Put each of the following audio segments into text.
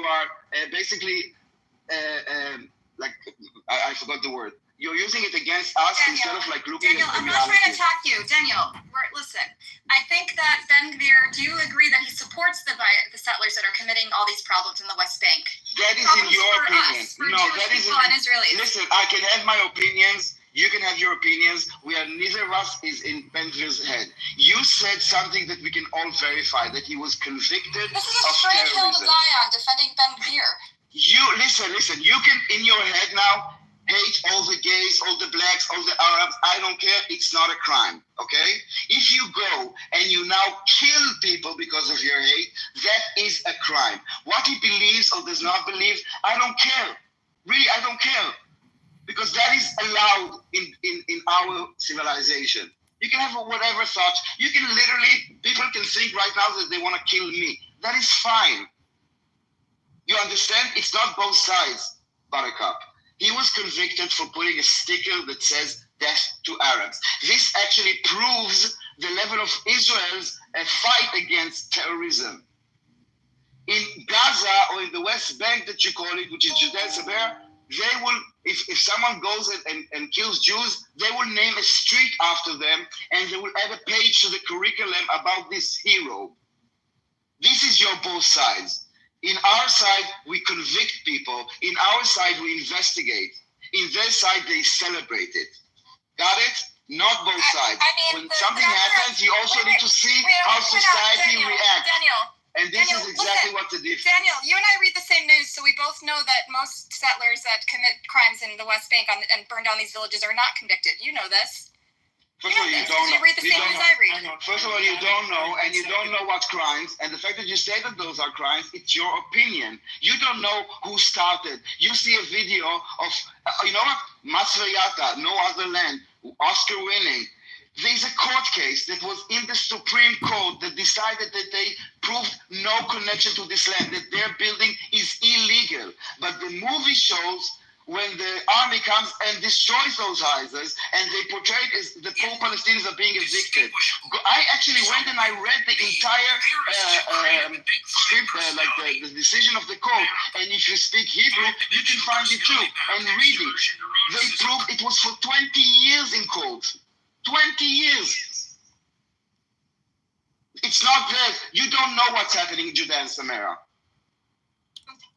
are basically, like, I forgot the word. You're using it against us instead of like looking Daniel, at the I'm not trying to reality. attack you. Daniel, listen. I think that Ben-Gvir, do you agree that he supports the settlers that are committing all these problems in the West Bank? That is Problems in your for opinion. us, for No, Jewish that is people and Israelis. Listen, I can have my opinions. You can have your opinions. Neither of us is in Ben-Gvir's head. You said something that we can all verify, that he was convicted This is of a strange hill to terrorism. die on, defending Ben-Gvir. You listen. You can, in your head now, hate all the gays, all the blacks, all the Arabs. I don't care. It's not a crime, okay? If you go and you now kill people because of your hate, that is a crime. What he believes or does not believe, I don't care. Really, I don't care. Because that is allowed in our civilization. You can have whatever thoughts. You can literally, people can think right now that they want to kill me. That is fine. You understand? It's not both sides, Buttercup. He was convicted for putting a sticker that says death to Arabs. This actually proves the level of Israel's fight against terrorism. In Gaza or in the West Bank that you call it, which is Judea and Samaria, they will, if someone goes and kills Jews, they will name a street after them and they will add a page to the curriculum about this hero. This is your both sides. In our side, we convict people. In our side, we investigate. In their side, they celebrate it. Got it? Not both sides. When something happens, you also need to see how society reacts. Daniel, and this is exactly what the difference. Daniel, you and I read the same news, so we both know that most settlers that commit crimes in the West Bank and burn down these villages are not convicted. You know this. First of all, you don't know. You read the same news I read. First of all, you don't know, and you don't know what crimes. And the fact that you say that those are crimes, it's your opinion. You don't know who started. You see a video of, you know what? Masrayata, No Other Land, Oscar winning. There's a court case that was in the Supreme Court that decided that they proved no connection to this land, that their building is illegal. But the movie shows when the army comes and destroys those houses, and they portray it as the poor Palestinians are being evicted. I actually went and I read the entire script, like the decision of the court. And if you speak Hebrew, you can find it too and read it. They proved it was for 20 years in court. 20 years. It's not that you don't know what's happening in Judea and Samaria.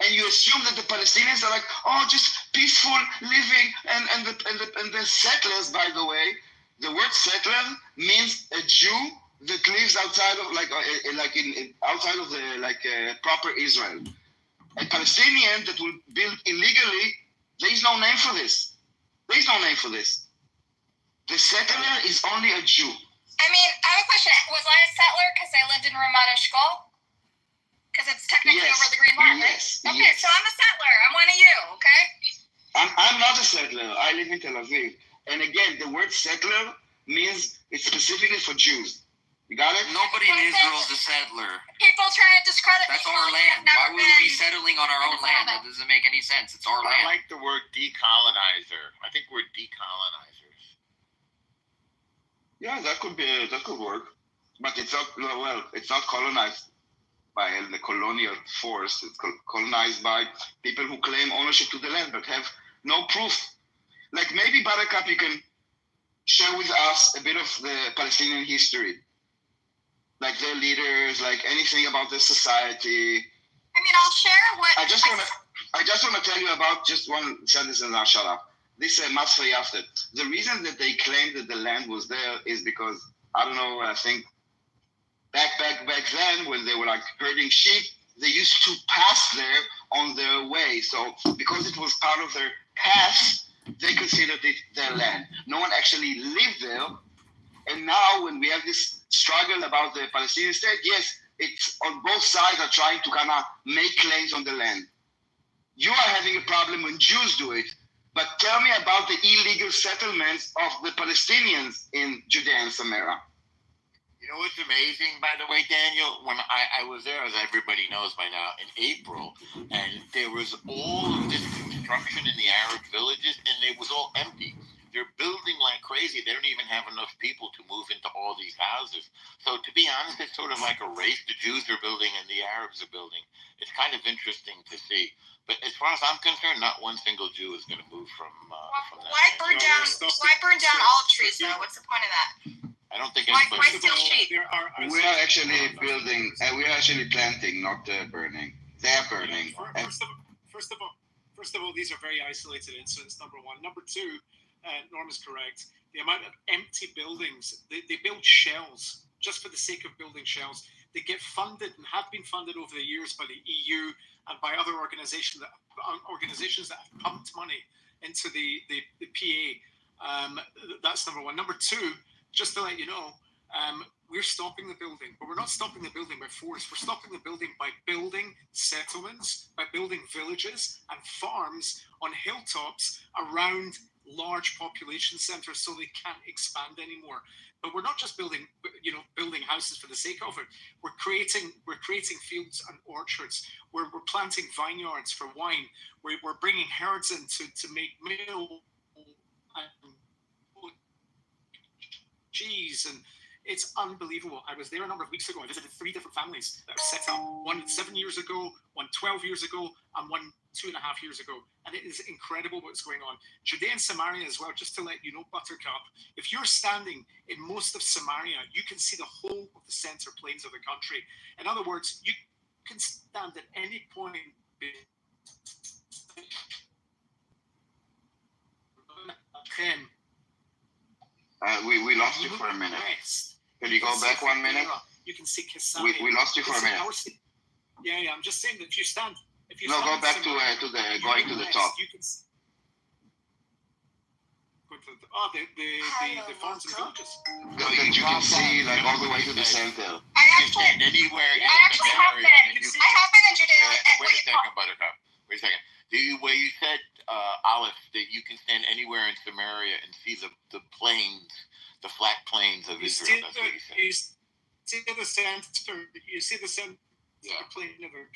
And you assume that the Palestinians are like, oh, just peaceful living, and the settlers, by the way, the word settler means a Jew that lives outside of outside of the proper Israel. A Palestinian that will build illegally, there is no name for this. There is no name for this. The settler is only a Jew. I mean, I have a question. Was I a settler because I lived in Ramat Eshkol? Because it's technically over the Green Line, right? Yes. Okay, so I'm a settler. I'm one of you, okay? I'm not a settler. I live in Tel Aviv. And again, the word settler means it's specifically for Jews. You got it? Nobody in Israel is a settler. People trying to discredit That's me. our land. Why would we be settling on our own land? That doesn't make any sense. It's our land. I like the word decolonizer. I think we're decolonizers. Yeah, that could work. But it's not colonized by the colonial force. It's colonized by people who claim ownership to the land but have no proof. Like maybe Buttercup, you can share with us a bit of the Palestinian history, like their leaders, like anything about their society. I mean, I'll share what I just want to tell you about just one sentence and I'll shut up. This Masfei after. The reason that they claimed that the land was there is because, I don't know, I think back then when they were like herding sheep, they used to pass there on their way. So because it was part of their path, they considered it their land. No one actually lived there. And now when we have this struggle about the Palestinian state, yes, it's on both sides are trying to kind of make claims on the land. You are having a problem when Jews do it. But tell me about the illegal settlements of the Palestinians in Judea and Samaria. You know what's amazing, by the way, Daniel? When I was there, as everybody knows by now, in April, and there was all of this construction in the Arab villages, and it was all empty. they're building like crazy. They don't even have enough people to move into all these houses. So to be honest, it's sort of like a race. The Jews are building and the Arabs are building. It's kind of interesting to see. But as far as I'm concerned, not one single Jew is going to move from that. Why burn down olive trees though? What's the point of that? I don't think Why anybody. still sheep? We are actually building, we are actually planting, not burning. They're burning. First of all, these are very isolated incidents, number one. Number two, Norm is correct. The amount of empty buildings, they build shells just for the sake of building shells. They get funded and have been funded over the years by the EU and by other organizations that have pumped money into the PA. That's number one. Number two, just to let you know, we're stopping the building, but we're not stopping the building by force. We're stopping the building by building settlements, by building villages and farms on hilltops around large population centers so they can't expand anymore. But we're not just building houses for the sake of it. We're creating fields and orchards. We're planting vineyards for wine. We're bringing herds in to make milk and cheese, and it's unbelievable. I was there a number of weeks ago. I visited 3 different families that were set up. One 7 years ago, one 12 years ago, and one 2.5 years ago. And it is incredible what's going on. Judea and Samaria as well, just to let you know, Buttercup, if you're standing in most of Samaria, you can see the whole of the center plains of the country. In other words, you can stand at any point we lost you for a minute. Can you go back 1 minute? You can see Caesarea. We lost you for a minute. Yeah, I'm just saying that if you stand. Go back to the top. You can go to the farms and villages. That you can see like all the way to the center. I actually have been in Judea. Wait a second, Buttercup. Wait a second. Where you said, Aleph, that you can stand anywhere in Samaria and see the plains, the flat plains of Israel. That's what you said. You see the center plain of the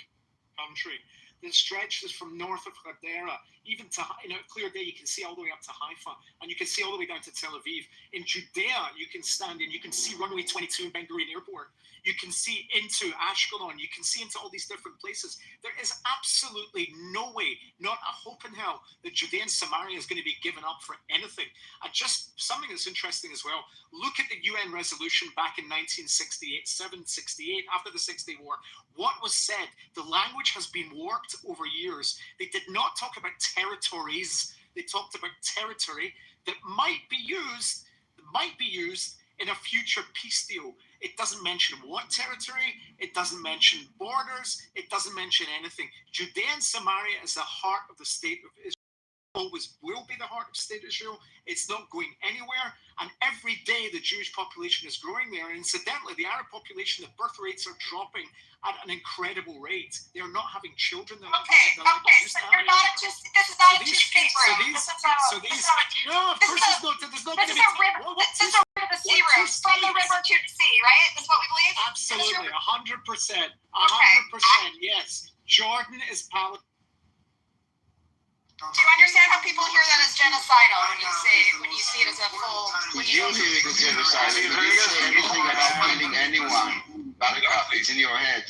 country that stretches from north of Hadera, even to, a clear day, you can see all the way up to Haifa, and you can see all the way down to Tel Aviv. In Judea, you can stand and you can see runway 22 in Ben Gurion Airport. You can see into Ashkelon. You can see into all these different places. There is absolutely no way, not a hope in hell, that Judea and Samaria is going to be given up for anything. And just something that's interesting as well, look at the UN resolution back in 1968, after the 6-Day War. What was said? The language has been warped over years. They did not talk about territories. They talked about territory that might be used in a future peace deal. It doesn't mention what territory. It doesn't mention borders. It doesn't mention anything. Judea and Samaria is the heart of the state of Israel. Always will be the heart of state Israel. It's not going anywhere. And every day the Jewish population is growing there. And incidentally, the Arab population, the birth rates are dropping at an incredible rate. They are not having children. So you're not just, this is not a two-state room. This is a river to the sea room. From the river to the sea, right? Is what we believe? Absolutely, 100%. 100%, yes. Jordan is Palestine. Do you understand how people hear that as genocidal when you see it as a full? You hear it as genocidal. You didn't say anything about killing anyone. Buttercup, it's in your head.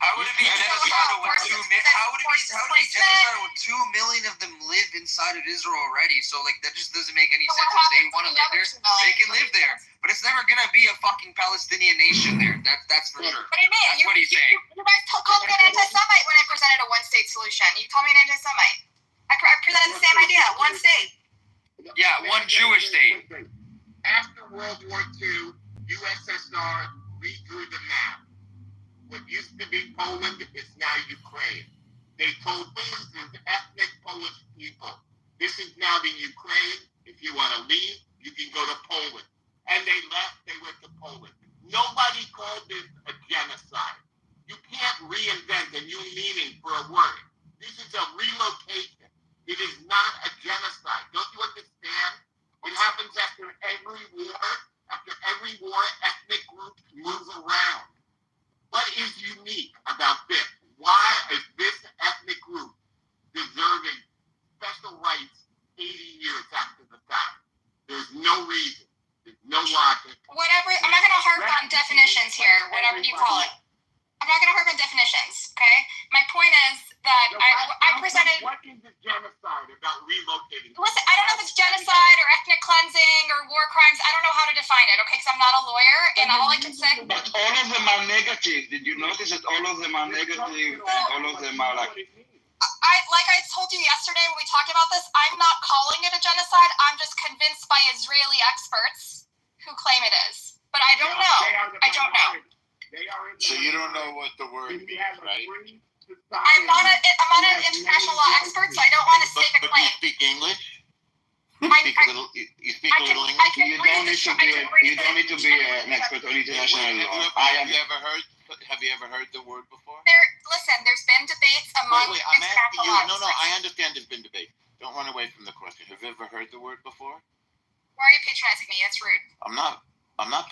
How would it be genocidal with 2 million? How would it be genocidal with 2 million of them live inside of Israel already? So that just doesn't make any sense. If they want to live there, they can live there. But it's never gonna be a fucking Palestinian nation there. That's for sure. What do you mean? That's what he's saying. You guys called me an anti-Semite when I presented a one-state solution. You called me an anti-Semite. I presented the same idea. One state. Yeah, one Jewish state. After World War II, USSR redrew the map. What used to be Poland is now Ukraine. They told Poles is ethnic Polish people. This is now the Ukraine. If you want to leave, you can go to Poland. And they left, they went to Poland. Nobody called this a genocide. You can't reinvent a new meaning for a word. This is a relocation. It is not a genocide. Don't you understand? It happens after every war. After every war, ethnic groups move around. What is unique about this? Why is this ethnic group deserving special rights 80 years after the fact? negative. Did you notice that all of them are negative and all of them are like... Like I told you yesterday when we talked about this, I'm not calling it a genocide. I'm just convinced by Israeli experts who claim it is. But I don't know. I don't know. So you don't know what the word means, right? I'm not an international law expert, so I don't want to stake a But claim. you speak English? You I- speak I- a little English? You don't need to be an expert on international law. Have you ever heard the word before? There's been debates among Wait, I'm asking you. international No, law I experts. understand there's been debate. Don't run away from the question. Have you ever heard the word before? Why are you patronizing me? It's rude. I'm not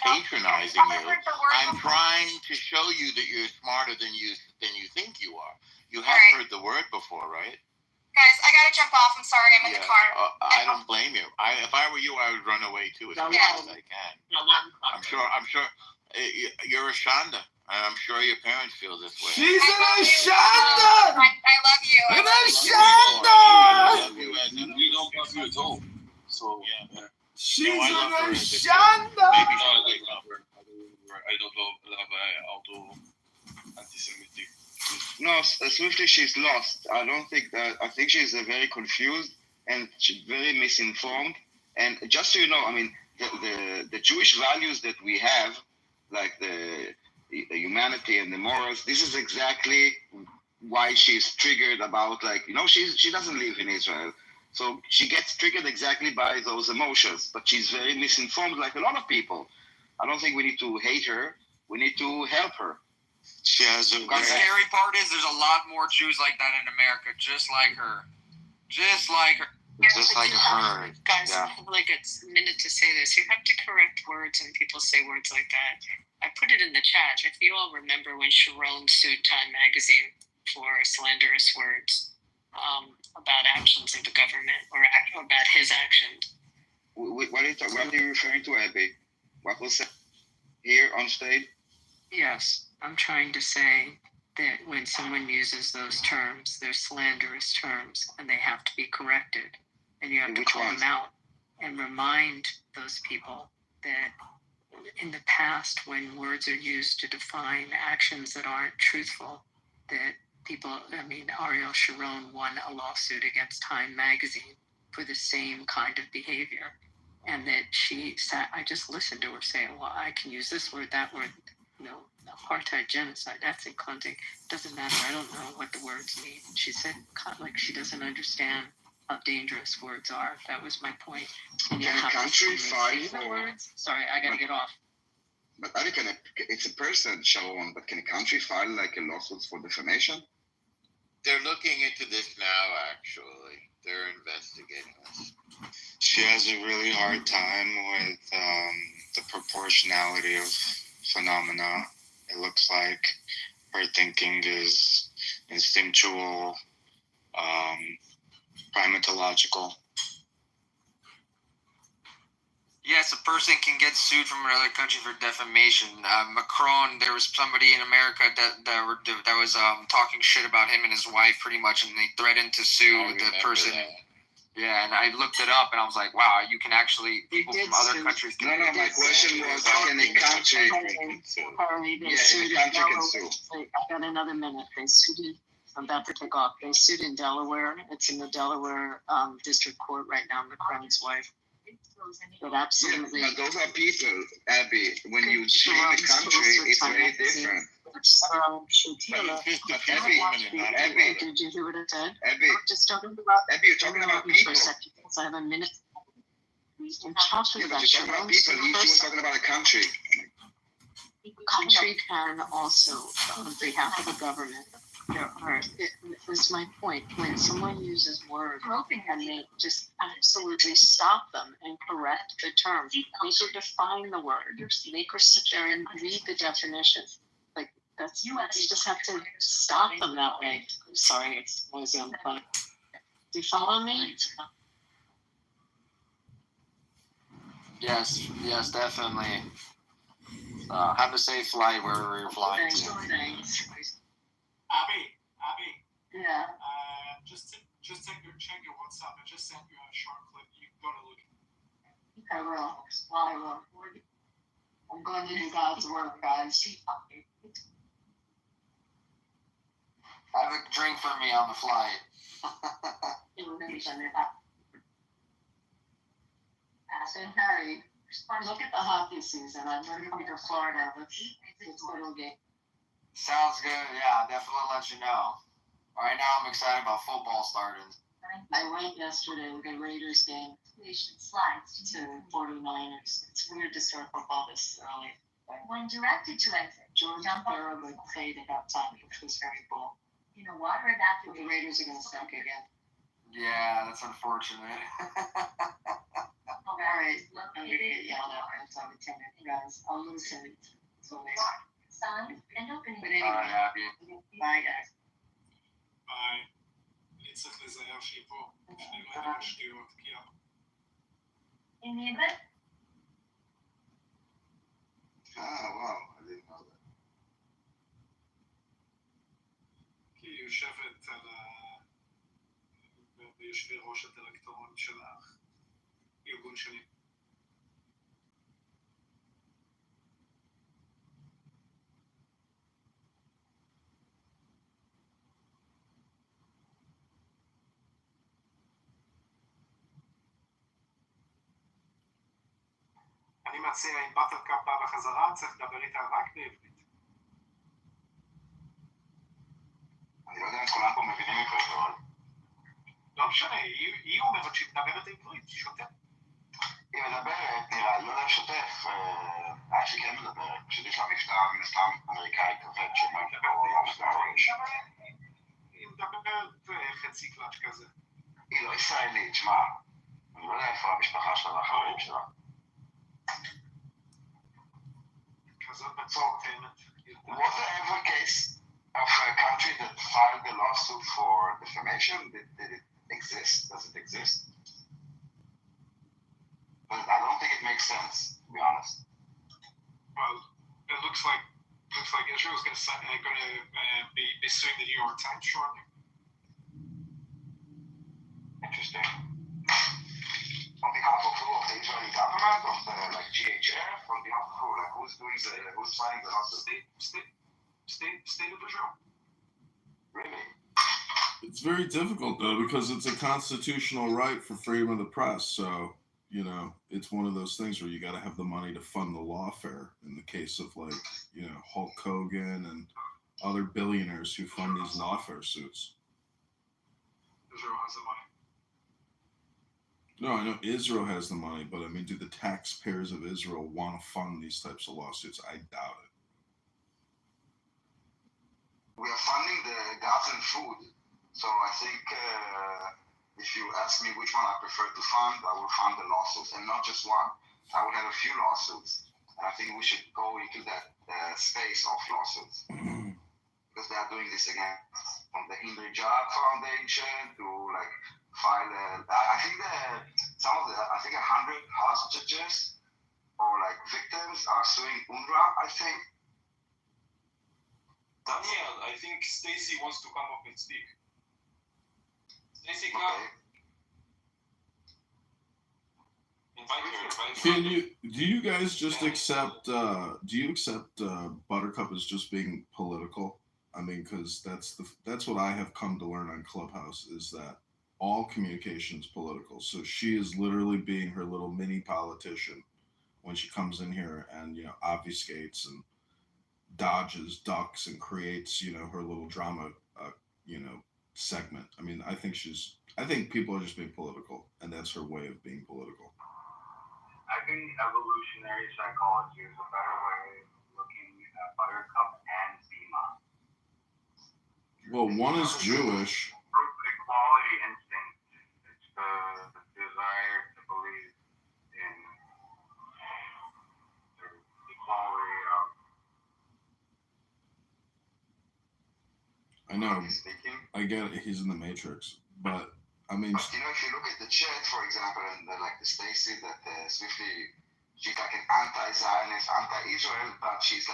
patronizing I've you. heard the word I'm before. trying to show you that you're smarter than you think you are. You have Alright. heard the word before, right? Guys, I gotta jump off. I'm sorry, I'm in the car. I don't blame you. If I were you, I would run away too as fast as I can. I'm sure. You're a Shonda, and I'm sure your parents feel this way. She's I love an you. Shonda! I love you. An Shonda! I love you as You don't love you at all. So yeah. She's No, I love her an as a Shonda! Maybe no, she'll I wake up. don't love auto anti-Semitic. No, Swiftly, she's lost. I think she's very confused and she's very misinformed. And just so you know, I mean, the Jewish values that we have, like the humanity and the morals, this is exactly why she's triggered about, like, you know, she doesn't live in Israel. So she gets triggered exactly by those emotions, but she's very misinformed like a lot of people. I don't think we need to hate her. We need to help her. She has the scary part is there's a lot more Jews like that in America, just like her. Just like her. Just like her. Guys, I have like a minute to say this. You have to correct words when people say words like that. I put it in the chat. If you all remember when Sharon sued Time Magazine for slanderous words about actions of the government or about his actions. What are you referring to, Abby? What was said here on stage? Yes, I'm trying to say that when someone uses those terms, they're slanderous terms, and they have to be corrected. And you have to call them out and remind those people that in the past, when words are used to define actions that aren't truthful, that Ariel Sharon won a lawsuit against Time Magazine for the same kind of behavior. And that she sat, I just listened to her say, well, I can use this word, that word, apartheid, genocide, ethnic cleansing, doesn't matter, I don't know what the words mean. She said, like, she doesn't understand how dangerous words are. That was my point. And you have country fight for words. Sorry, I gotta get off. But it's a person, Sharon, but can a country file like a lawsuit for defamation? They're looking into this now, actually. They're investigating this. She has a really hard time with the proportionality of phenomena. It looks like her thinking is instinctual, primatological. Yes, a person can get sued from another country for defamation. Macron, there was somebody in America that was talking shit about him and his wife, pretty much, and they threatened to sue the person. That. Yeah, and I looked it up, and I was like, wow, you can actually, people from other countries can. No, my question was, can a country sue? Yeah, a country can sue. I got another minute. They sued. I'm about to take off. They sued in Delaware. It's in the Delaware District Court right now. Macron's wife. But absolutely. Yeah, those are people, Abby. When you defame a country, it's very different. Abby, did you hear what I said? Abby, Just talking about. Abby, you're talking about people. For a second, because I have a minute. I'm talking about you're talking about people. He was talking about a country. Country can also, on behalf of the government, this is my point. When someone uses words and they just absolutely stop them and correct the term, make her define the word, make her sit there and read the definition. Like that's you just have to stop them that way. Sorry, it's noisy on the phone. Do you follow me? Yes, definitely. Have a safe flight wherever you're flying to. Thanks. Abby. Yeah. Just check your WhatsApp. I just sent you a short clip. You gotta look. I will. I'm going to do God's work, guys. Have a drink for me on the flight. Harry, look at the hockey season. I'm going to come to Florida. Let's little game. Sounds good. Yeah, definitely let you know. Right now, I'm excited about football starting. I went yesterday with the Raiders game to 49ers. It's weird to start football this early. When directed to exit, George Farrell played at that time, which was very cool. You know what? The Raiders are going to suck again. Yeah, that's unfortunate. All right, I'm going to get yelled at by some attendant. Guys, I'll listen. Signed and opening. But anyway, bye guys. ביי. אני צריך לזהר שהיא פה. לפני לא היה שטויות, כי In the event. Wow, I didn't know that. כי היא יושבת על ביושבי ראש הדירקטוריון של הארגון שלי. אני מציע, אם בטרקאפ בא בחזרה, צריך לדבר איתה רק בעברית. אני לא יודע אם כולם פה מבינים עברית, אבל... לא משנה, היא אומרת שהיא מדברת עברית, היא שוטפת. היא מדברת, נראה, לא יודע שוטף, שהיא כן מדברת, פשוט יש לה מבטא מן הסתם אמריקאי כבד היא מדברת חצי קלאץ' כזה. היא לא ישראלית, שמע, אני לא יודע איפה המשפחה שלה והחברים שלה. כזאת מצומצמת. Was there ever a case of a country that filed a lawsuit for defamation? Did it exist? Does it exist? But I don't think it makes sense, to be honest. Well, it looks like Israel's going to be suing the New York Times shortly. Interesting. On behalf of who? Of the Israeli government? Of the GHF? On behalf of who? Who's fighting the lawsuit? State of Israel. Really? It's very difficult though because it's a constitutional right for freedom of the press. So, you know, it's one of those things where you got to have the money to fund the lawfare. In the case of Hulk Hogan and other billionaires who fund these lawfare suits. Israel has the money. No, I know Israel has the money, but I mean, do the taxpayers of Israel want to fund these types of lawsuits? I doubt it. We are funding the Gazan food. So I think if you ask me which one I prefer to fund, I will fund the lawsuits, and not just one. I would have a few lawsuits. And I think we should go into that space of lawsuits. Because they are doing this again. From the Hindri Job Foundation to file I think 100 hostages or victims are suing UNRWA, I think. Daniel, I think Stacy wants to come up and speak. Stacy, come. Invite her. Do you guys just accept Buttercup as just being political? I mean, because that's what I have come to learn on Clubhouse is that all communication is political. So she is literally being her little mini politician when she comes in here and obfuscates and dodges, ducks, and creates her little drama segment. I mean, I think people are just being political, and that's her way of being political. I think evolutionary psychology is a better way of looking at Buttercup and Zima. Well, one is Jewish. Equality instinct. It's the desire to believe in the equality of. I know. I get it. He's in the Matrix, but I mean. But, if you look at the chat, for example, and the Stacy that swiftly, she's like an anti-Zionist, anti-Israel, but she's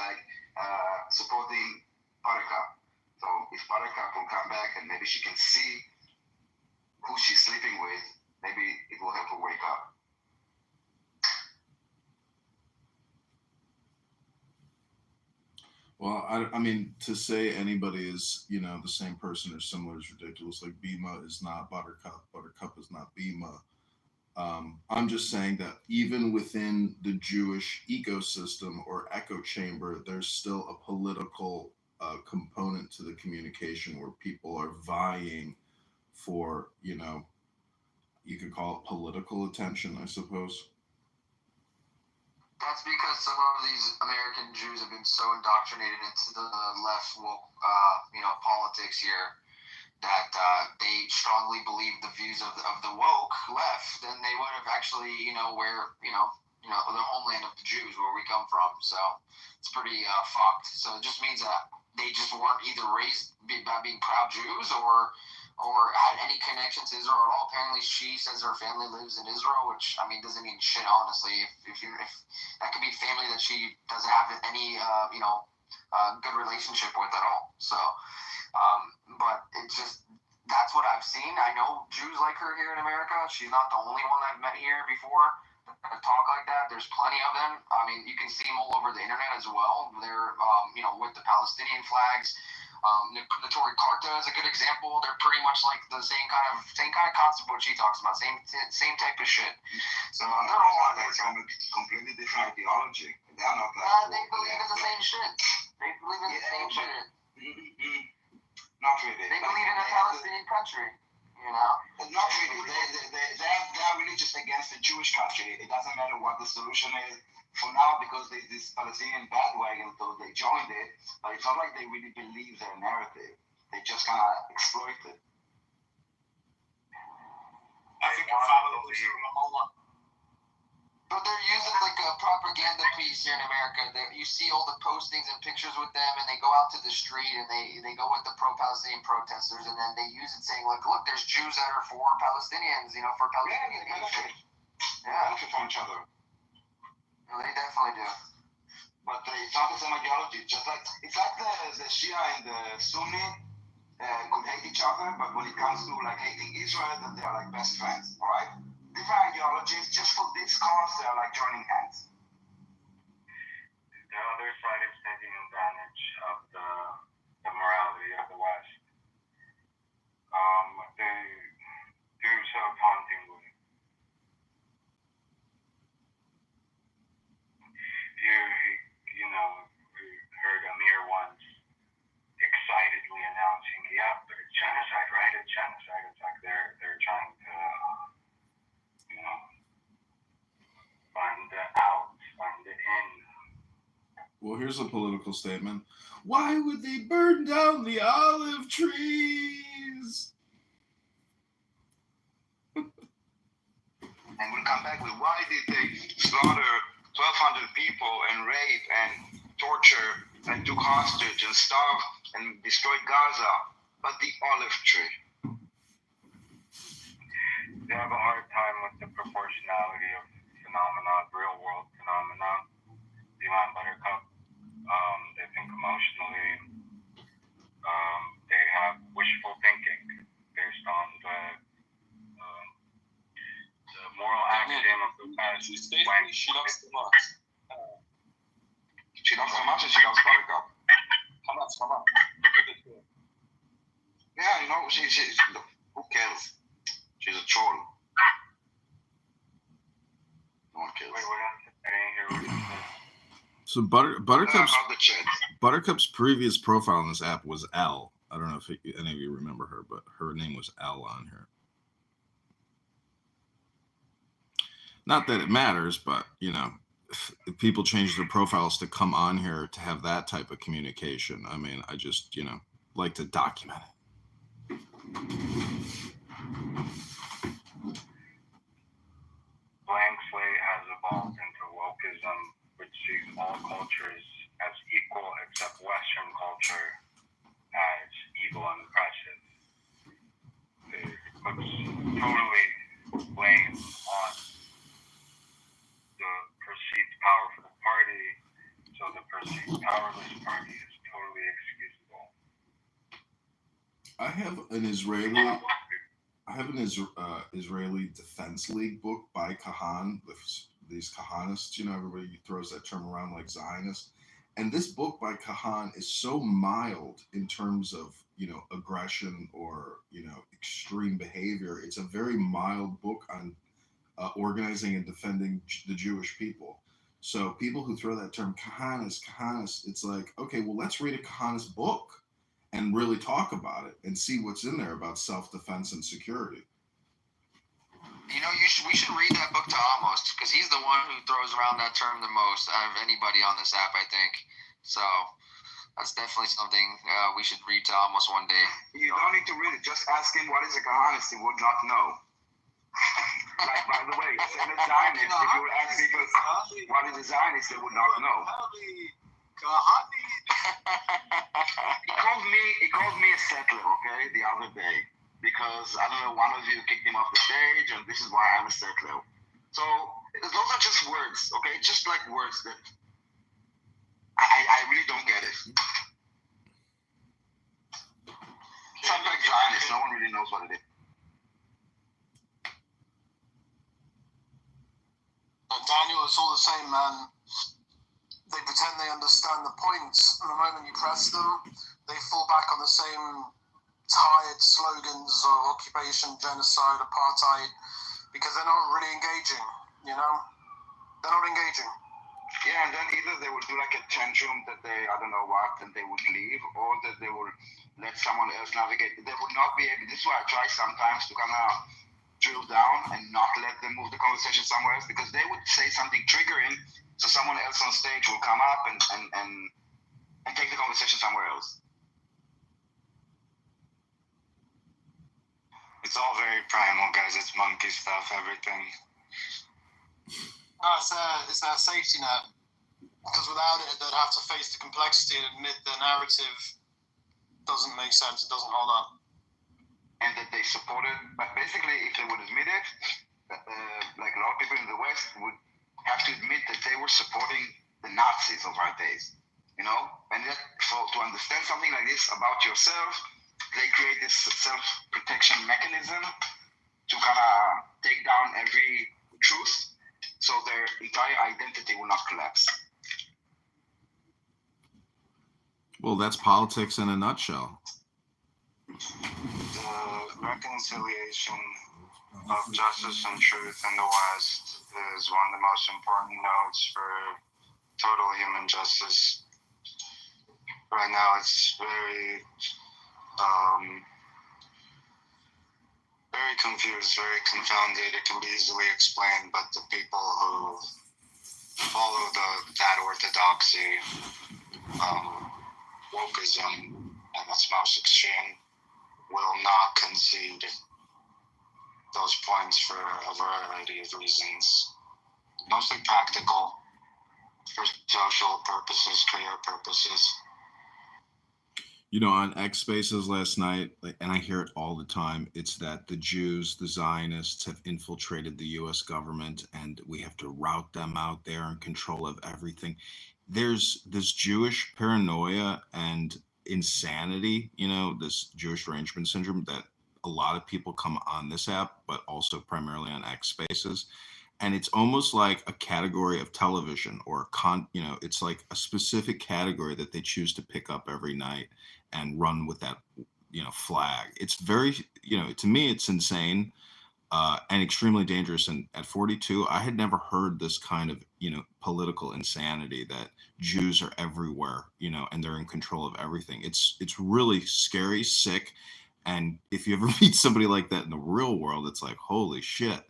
supporting Buttercup. So if Buttercup will come back and maybe she can see who she's sleeping with, maybe it will help her wake up. Well, I mean, to say anybody is, the same person or similar is ridiculous. Like, Bima is not Buttercup. Buttercup is not Bima. I'm just saying that even within the Jewish ecosystem or echo chamber, there's still a political component to the communication where people are vying for, you could call it political attention, I suppose. That's because some of these American Jews have been so indoctrinated into the left woke, politics here that they strongly believe the views of the woke left, then they would have actually, the homeland of the Jews where we come from. So it's pretty fucked. So it just means that they just weren't either raised by being proud Jews or had any connection to Israel at all. Apparently, she says her family lives in Israel, which doesn't mean shit. Honestly, if that could be family that she doesn't have any good relationship with at all. So, but it's just that's what I've seen. I know Jews like her here in America. She's not the only one I've met here before that talk like that. There's plenty of them. I mean, you can see them all over the internet as well. They're with the Palestinian flags. Notori Karta is a good example. They're pretty much like the same kind of concept what she talks about. Same type of shit. So they're all on there. From a completely different ideology. They are not they believe in the same shit. They believe in the same shit. Not really. They believe in a Palestinian country. Not really. They are religious against the Jewish country. It doesn't matter what the solution is. For now, because there's this Palestinian bandwagon, so they joined it, but it's not like they really believe their narrative. They just kind of exploit it. I think your family lives in Ramallah. But they're using like a propaganda piece here in America. You see all the postings and pictures with them, and they go out to the street and they go with the pro-Palestinian protesters, and then they use it saying like, look, there's Jews that are for Palestinians, for Palestinian nation. Yeah, benefit from each other. No, they definitely do. But it's not the same ideology. It's like the Shia and the Sunni could hate each other, but when it comes to like hating Israel, then they are like best friends. All right, different ideologies. Just for this cause, they are like joining hands. The other side is taking advantage of the morality of the West. They do so tauntingly. We heard Amir once excitedly announcing, "Yeah, but it's genocide, right? It's genocide." It's like they're trying to, find the out, find the in. Well, here's a political statement. Why would they burn down the olive trees? And we'll come back with why did they slaughter 1,200 people and rape and torture and took hostage and starved and destroyed Gaza, but the olive tree? They have a hard time with the proportionality of phenomena, real world phenomena. Iman Buttercup, they think emotionally. They have wishful thinking based on the moral axiom of the past. She loves She loves Hamas and she loves Buttercup. Hamas. Look at this here. Yeah, she's who cares? She's a troll. No one cares. Wait, I didn't hear what you said. So Buttercup's previous profile on this app was L. I don't know if any of you remember her, but her name was L on here. Not that it matters, but if people change their profiles to come on here to have that type of communication, I mean, I just like to document it. Blank slate has evolved into wokeism, which sees all cultures as equal except Western culture as evil and oppressive. It puts totally blame on the perceived power for the party, so the perceived powerless party is totally excusable. I have an Israeli Defense League book by Kahan, these Kahanists, everybody throws that term around like Zionist. And this book by Kahan is so mild in terms of, aggression or, extreme behavior. It's a very mild book on organizing and defending the Jewish people. So people who throw that term Kahanist, it's like, okay, well, let's read a Kahanist book and really talk about it and see what's in there about self-defense and security. We should read that book to Amos, because he's the one who throws around that term the most out of anybody on this app, I think. So that's definitely something we should read to Amos one day. You don't need to read it. Just ask him what is a Kahanist. He would not know. Like, by the way, same as Zionist. If you would ask people what is a Zionist, they would not know. He called me a settler, okay, the other day. Because, I don't know, one of you kicked him off the stage, and this is why I'm a settler. So, those are just words, okay? Just like words that I really don't get it. Something like Zionist, no one really knows what it is. Daniel, it's all the same, man. They pretend they understand the points, and the moment you press them, they fall back on the same tired slogans of occupation, genocide, apartheid, because they're not really engaging, They're not engaging. Yeah, and then either they would do like a tantrum that they, I don't know what, and they would leave, or that they would let someone else navigate. They would not be able, this is why I try sometimes to kind of drill down and not let them move the conversation somewhere else, because they would say something triggering, so someone else on stage will come up and take the conversation somewhere else. It's all very primal, guys. It's monkey stuff, everything. No, it's a safety net. Because without it, they'd have to face the complexity and admit the narrative doesn't make sense. It doesn't hold up. And that they supported, but basically, if they would admit it, like a lot of people in the West would have to admit that they were supporting the Nazis of our days, And yet, to understand something like this about yourself, they create this self-protection mechanism to kind of take down every truth, so their entire identity will not collapse. Well, that's politics in a nutshell. The reconciliation of justice and truth in the West is one of the most important nodes for total human justice. Right now, it's very confused, very confounded. It can be easily explained, but the people who follow that orthodoxy, wokeism, and its most extreme, will not concede those points for a variety of reasons, mostly practical, for social purposes, career purposes. On X Spaces last night, and I hear it all the time, it's that the Jews, the Zionists, have infiltrated the U.S. government, and we have to rout them out there in control of everything. There's this Jewish paranoia and insanity, this Jewish arrangement syndrome that a lot of people come on this app, but also primarily on X Spaces. And it's almost like a category of television or it's like a specific category that they choose to pick up every night and run with that, flag. It's very, to me, it's insane and extremely dangerous. And at 42, I had never heard this kind of, political insanity that Jews are everywhere, and they're in control of everything. It's really scary, sick. And if you ever meet somebody like that in the real world, it's like, holy shit.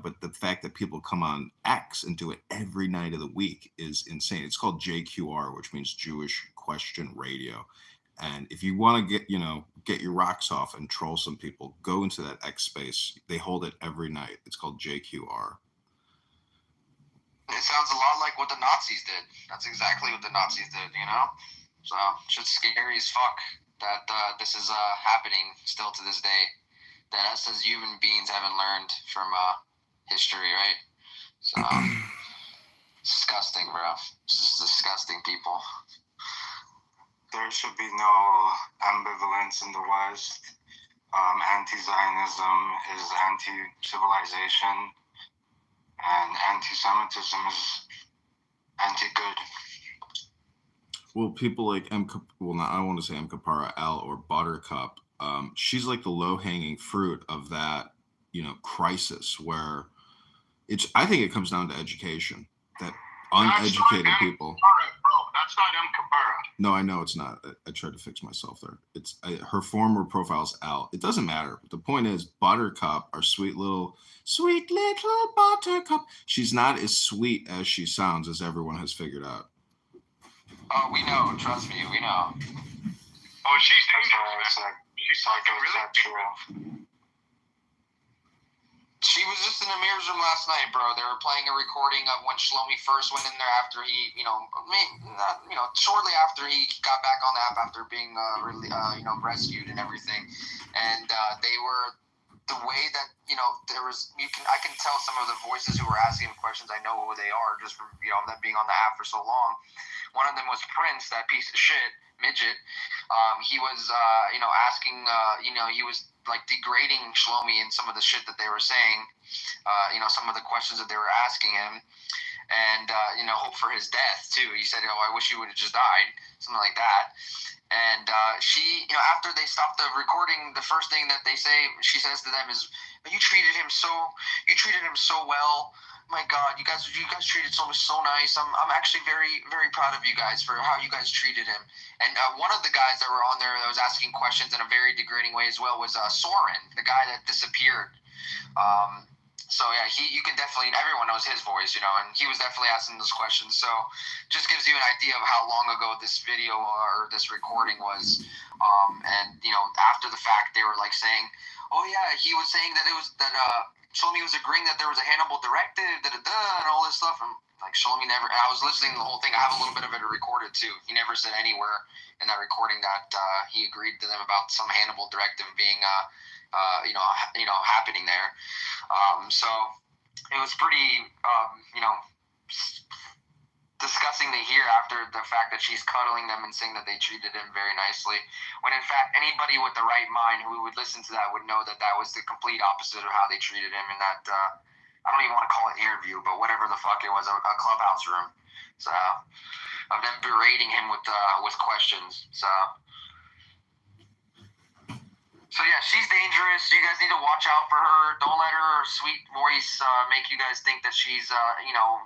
But the fact that people come on X and do it every night of the week is insane. It's called JQR, which means Jewish Question Radio. And if you want to get your rocks off and troll some people, go into that X space. They hold it every night. It's called JQR. It sounds a lot like what the Nazis did. That's exactly what the Nazis did, So it's just scary as fuck that this is happening still to this day. That us as human beings haven't learned from history, right? So disgusting, bro. It's just disgusting people. There should be no ambivalence in the West. Anti-Zionism is anti-civilization, and anti-Semitism is anti-good. Well, people like I want to say M. Kapara L or Buttercup. She's like the low hanging fruit of that, crisis where I think it comes down to education. That uneducated people. Bro, that's not M. Cabrera. No, I know it's not. I tried to fix myself there. Her former profile's Al. It doesn't matter. The point is, Buttercup, our sweet little Buttercup. She's not as sweet as she sounds, as everyone has figured out. Oh, we know. Trust me, we know. Oh, she's dangerous, man. She's fucking really. She was just in Amir's room last night, bro. They were playing a recording of when Shlomi first went in there after he, shortly after he got back on the app after being rescued and everything. And they were, the way that, I can tell some of the voices who were asking questions, I know who they are just from, them being on the app for so long. One of them was Prince, that piece of shit, midget. He was, asking, he was like degrading Shlomi and some of the shit that they were saying, some of the questions that they were asking him, and, hope for his death too. He said, I wish he would have just died, something like that. And she, after they stopped the recording, the first thing that she says to them is, you treated him so well. My God, you guys treated so nice. I'm actually very, very proud of you guys for how you guys treated him. And one of the guys that were on there that was asking questions in a very degrading way as well was Soren, the guy that disappeared. So yeah, you can definitely, everyone knows his voice, and he was definitely asking those questions. So just gives you an idea of how long ago this video or this recording was. And after the fact, they were like saying, oh yeah, he was saying that it was that Shlomi was agreeing that there was a Hannibal directive, and all this stuff. And like Shlomi never. I was listening to the whole thing. I have a little bit of it recorded too. He never said anywhere in that recording that he agreed to them about some Hannibal directive being, happening there. So it was pretty, disgusting to hear after the fact that she's cuddling them and saying that they treated him very nicely, when in fact anybody with the right mind who would listen to that would know that that was the complete opposite of how they treated him in that, I don't even want to call it interview, but whatever the fuck it was, a clubhouse room. So of them berating him with questions. So yeah, she's dangerous. You guys need to watch out for her. Don't let her sweet voice make you guys think that she's,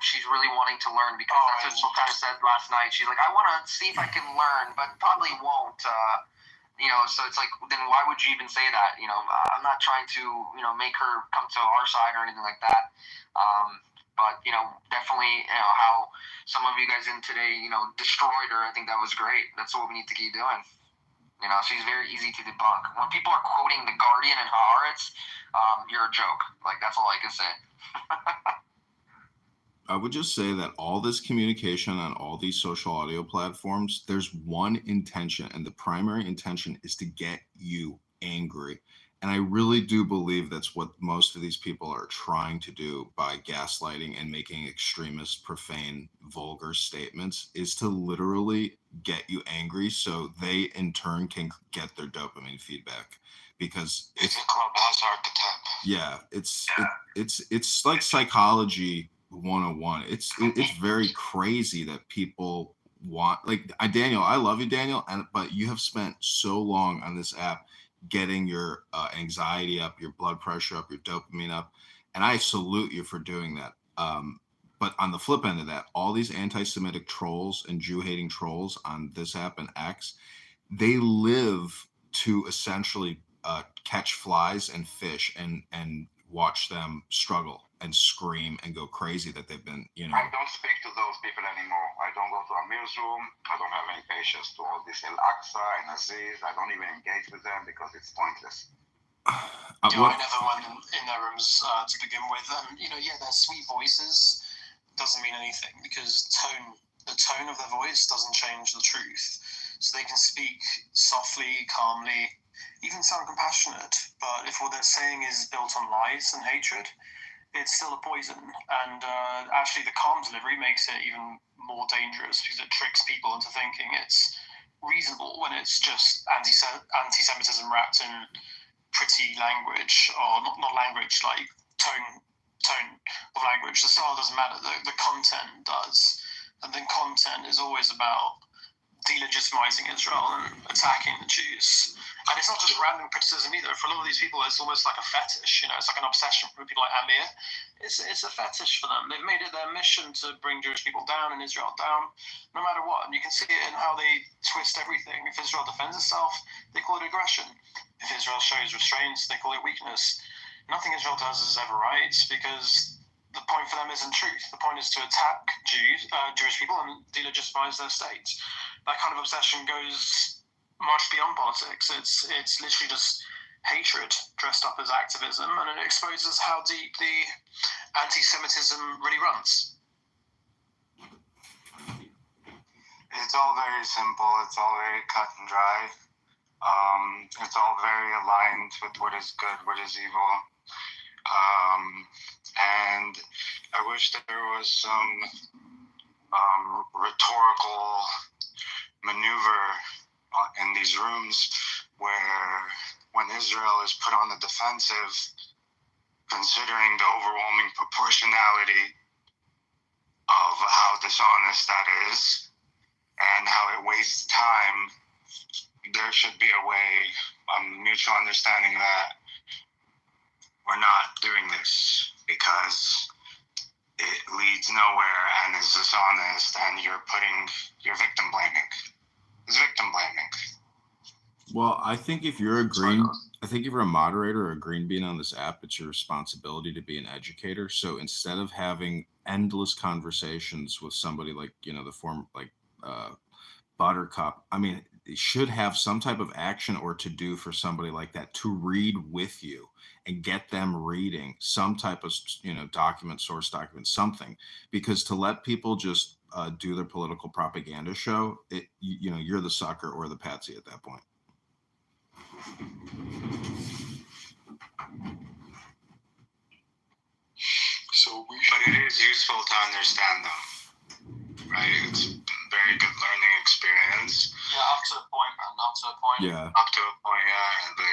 she's really wanting to learn, because that's what she kind of said last night. She's like, I want to see if I can learn, but probably won't. So it's like, then why would you even say that? I'm not trying to, make her come to our side or anything like that. But, definitely, how some of you guys in today, destroyed her. I think that was great. That's what we need to keep doing. She's very easy to debunk. When people are quoting The Guardian and Haaretz, you're a joke. Like, that's all I can say. I would just say that all this communication on all these social audio platforms, there's one intention, and the primary intention is to get you angry. And I really do believe that's what most of these people are trying to do by gaslighting and making extremist, profane, vulgar statements, is to literally get you angry so they in turn can get their dopamine feedback. Because it's a clubhouse archetype. Yeah, it's like psychology 101. It's very crazy that people want, like, Daniel, I love you, Daniel, but you have spent so long on this app getting your anxiety up, your blood pressure up, your dopamine up, and I salute you for doing that. But on the flip end of that, all these anti-Semitic trolls and Jew-hating trolls on this app and X, they live to essentially catch flies and fish and watch them struggle and scream and go crazy that they've been, I don't speak to those people anymore. I don't go to Amir's room. I don't have any patience to all this El-Aqsa and Aziz. I don't even engage with them because it's pointless. I never went in their rooms to begin with. Their sweet voices doesn't mean anything, because the tone of their voice doesn't change the truth. So they can speak softly, calmly, even sound compassionate, but if what they're saying is built on lies and hatred, it's still a poison. And actually the calm delivery makes it even more dangerous, because it tricks people into thinking it's reasonable when it's just anti-Semitism wrapped in pretty language, or not language, like tone of language. The style doesn't matter, the content does. And then content is always about delegitimizing Israel and attacking the Jews. And it's not just random criticism either. For a lot of these people, it's almost like a fetish. It's like an obsession for people like Amir. It's a fetish for them. They've made it their mission to bring Jewish people down and Israel down, no matter what. And you can see it in how they twist everything. If Israel defends itself, they call it aggression. If Israel shows restraints, they call it weakness. Nothing Israel does is ever right, because the point for them isn't truth. The point is to attack Jewish people and delegitimize their state. That kind of obsession goes much beyond politics. It's literally just hatred dressed up as activism, and it exposes how deep the anti-Semitism really runs. It's all very simple. It's all very cut and dry. It's all very aligned with what is good, what is evil. And I wish there was some rhetorical maneuver in these rooms where, when Israel is put on the defensive, considering the overwhelming proportionality of how dishonest that is and how it wastes time, there should be a way, mutual understanding that we're not doing this because it leads nowhere and is dishonest, and you're victim blaming. It's victim blaming. Well, I think if you're a moderator or a green bean on this app, it's your responsibility to be an educator. So instead of having endless conversations with somebody like, the form like Buttercup, I mean, it should have some type of action or to do for somebody like that to read with you and get them reading some type of, source document, something, because to let people just do their political propaganda show, you're the sucker or the patsy at that point. But it is useful to understand them, right? It's a very good learning experience. Yeah, up to a point, man. Up to a point. Yeah. Up to a point, yeah. But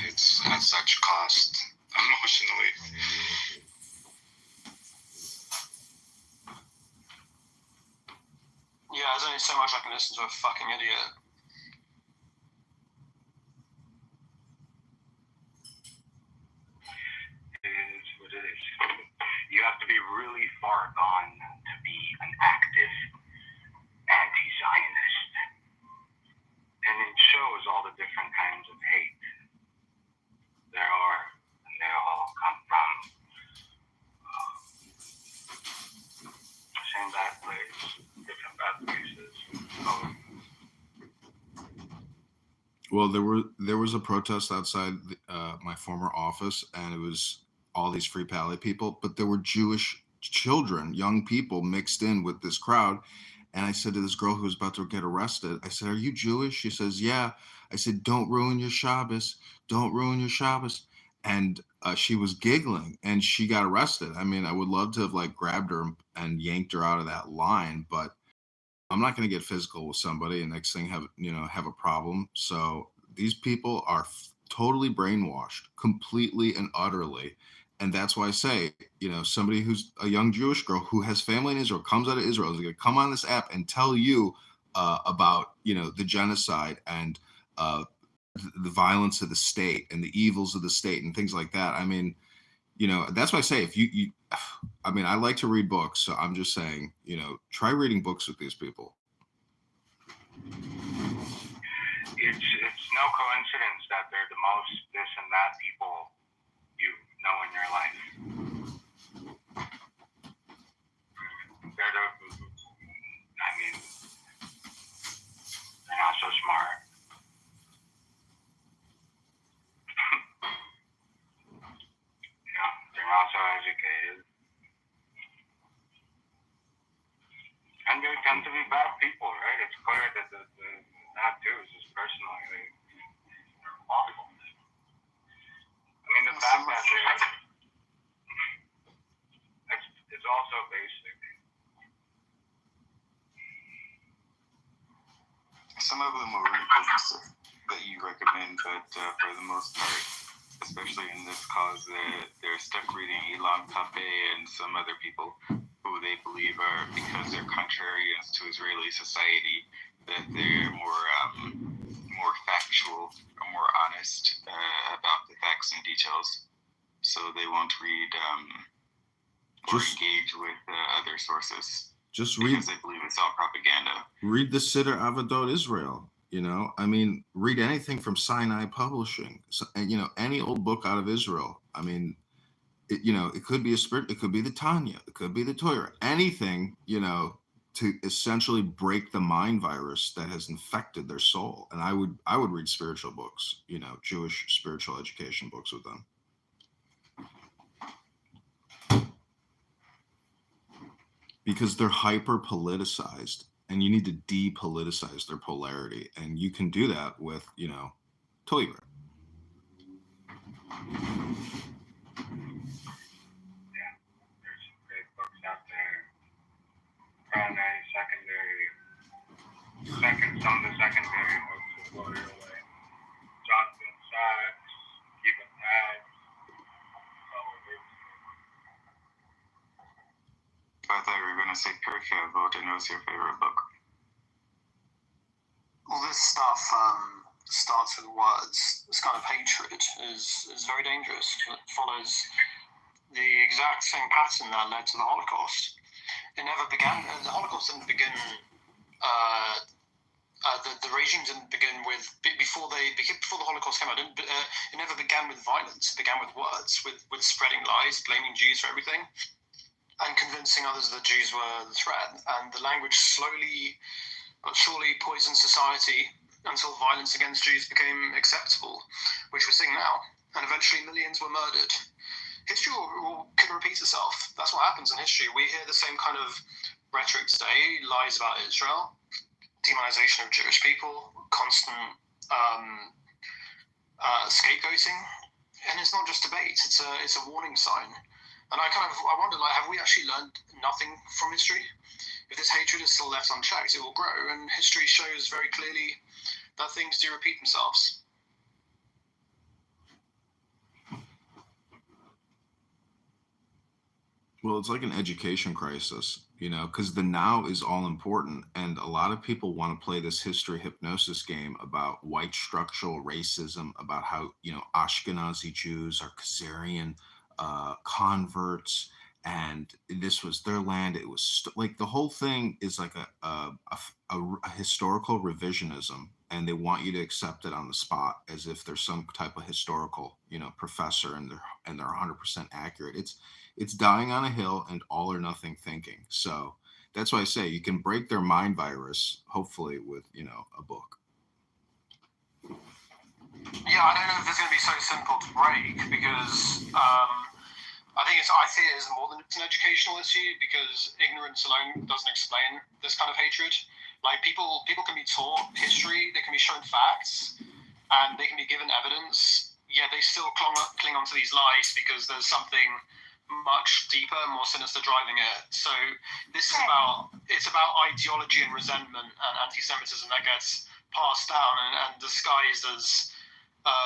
it's at such cost emotionally. Yeah, there's only so much I can listen to a fucking idiot. It is what it is. You have to be really far gone to be an active anti-Zionist. And it shows all the different kinds of hate there are, and they all come from the same bad place, different bad places. Well, there was a protest outside my former office, and it was all these Free Palestine people, but there were Jewish children, young people mixed in with this crowd. And I said to this girl who was about to get arrested, I said, "Are you Jewish?" She says, "Yeah." I said, "Don't ruin your Shabbos. Don't ruin your Shabbos." And she was giggling, and she got arrested. I mean, I would love to have grabbed her and yanked her out of that line, but I'm not going to get physical with somebody and next thing have a problem. So these people are totally brainwashed, completely and utterly. And that's why I say, somebody who's a young Jewish girl who has family in Israel, comes out of Israel, is going to come on this app and tell you about, the genocide and the violence of the state and the evils of the state and things like that. I mean, that's why I say, if you I like to read books. So I'm just saying, try reading books with these people. It's no coincidence that they're the most this and that people you know in your life. They're not so smart. They're not so educated. And they tend to be bad people, right? It's clear that the tattoos is personally awful. I mean, the fact that it's also basic. Some of them will read books that you recommend, but for the most part, especially in this cause, they're stuck reading Ilan Tafe and some other people who they believe are, because they're contrarians to Israeli society, that they're more factual or more honest about the facts and details. So they won't read or engage with other sources. Just because they believe it's all propaganda. Read the Siddur Avodot Israel. I mean, read anything from Sinai Publishing. So, any old book out of Israel. I mean, it could be a spirit. It could be the Tanya. It could be the Torah. Anything, to essentially break the mind virus that has infected their soul. And I would read spiritual books. Jewish spiritual education books with them. Because they're hyper politicized, and you need to depoliticize their polarity, and you can do that with Kitover. Yeah, there's some great books out there. Primary, secondary, some of the secondary books will blow you away. Jonathan Sachs, Keeping Tabs. I thought you were going to say Pirkei Avot, and what's your favorite book? All this stuff starts with words. This kind of hatred is very dangerous. It follows the exact same pattern that led to the Holocaust. It never began. The Holocaust didn't begin. The regime didn't begin with before the Holocaust came out. It never began with violence. It began with words, with spreading lies, blaming Jews for everything, and convincing others that Jews were the threat. And the language slowly but surely poisoned society until violence against Jews became acceptable, which we're seeing now. And eventually millions were murdered. History can repeat itself. That's what happens in history. We hear the same kind of rhetoric today, lies about Israel, demonization of Jewish people, constant scapegoating. And it's not just debate, it's a warning sign. And I wonder, have we actually learned nothing from history? If this hatred is still left unchecked, it will grow. And history shows very clearly that things do repeat themselves. Well, it's like an education crisis, because the now is all important. And a lot of people want to play this history hypnosis game about white structural racism, about how, Ashkenazi Jews are Khazarian converts, and this was their land. It was like the whole thing is like a historical revisionism, and they want you to accept it on the spot as if there's some type of historical, professor, and they're 100% accurate. It's dying on a hill and all or nothing thinking. So that's why I say you can break their mind virus, hopefully with, a book. Yeah, I don't know if it's going to be so simple to break, because I see it as more than it's an educational issue, because ignorance alone doesn't explain this kind of hatred. Like people can be taught history, they can be shown facts, and they can be given evidence, yet they still cling onto these lies because there's something much deeper, more sinister driving it. So this is about ideology and resentment and anti-Semitism that gets passed down and disguised as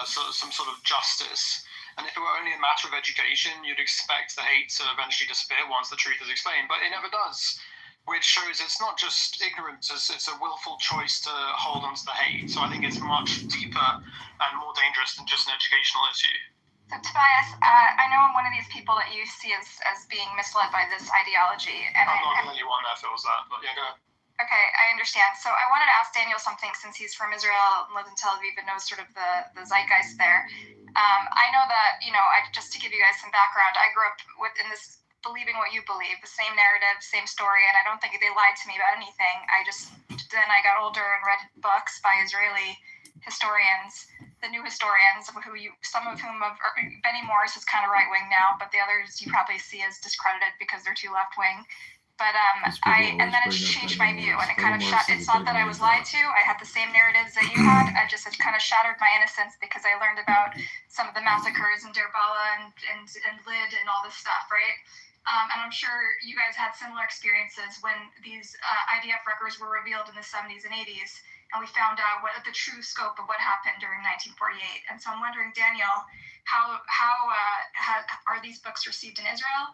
some sort of justice. And if it were only a matter of education, you'd expect the hate to eventually disappear once the truth is explained, but it never does, which shows it's not just ignorance, it's a willful choice to hold on to the hate. So I think it's much deeper and more dangerous than just an educational issue. So Tobias, I know I'm one of these people that you see as being misled by this ideology. And I'm not the only one that feels that, but yeah, go ahead. Okay, I understand. So I wanted to ask Daniel something, since he's from Israel and lives in Tel Aviv and knows sort of the zeitgeist there. I know that, just to give you guys some background, I grew up in this believing what you believe, the same narrative, same story, and I don't think they lied to me about anything. Then I got older and read books by Israeli historians, the new historians, some of whom Benny Morris is kind of right-wing now, but the others you probably see as discredited because they're too left-wing. But and then it changed my view, and it kind of it's not that I was lied to. I had the same narratives that you had. It kind of shattered my innocence, because I learned about some of the massacres in Deir Bala and Lid and all this stuff, right? And I'm sure you guys had similar experiences when these IDF records were revealed in the 70s and 80s, and we found out what the true scope of what happened during 1948. And so I'm wondering, Daniel, how are these books received in Israel?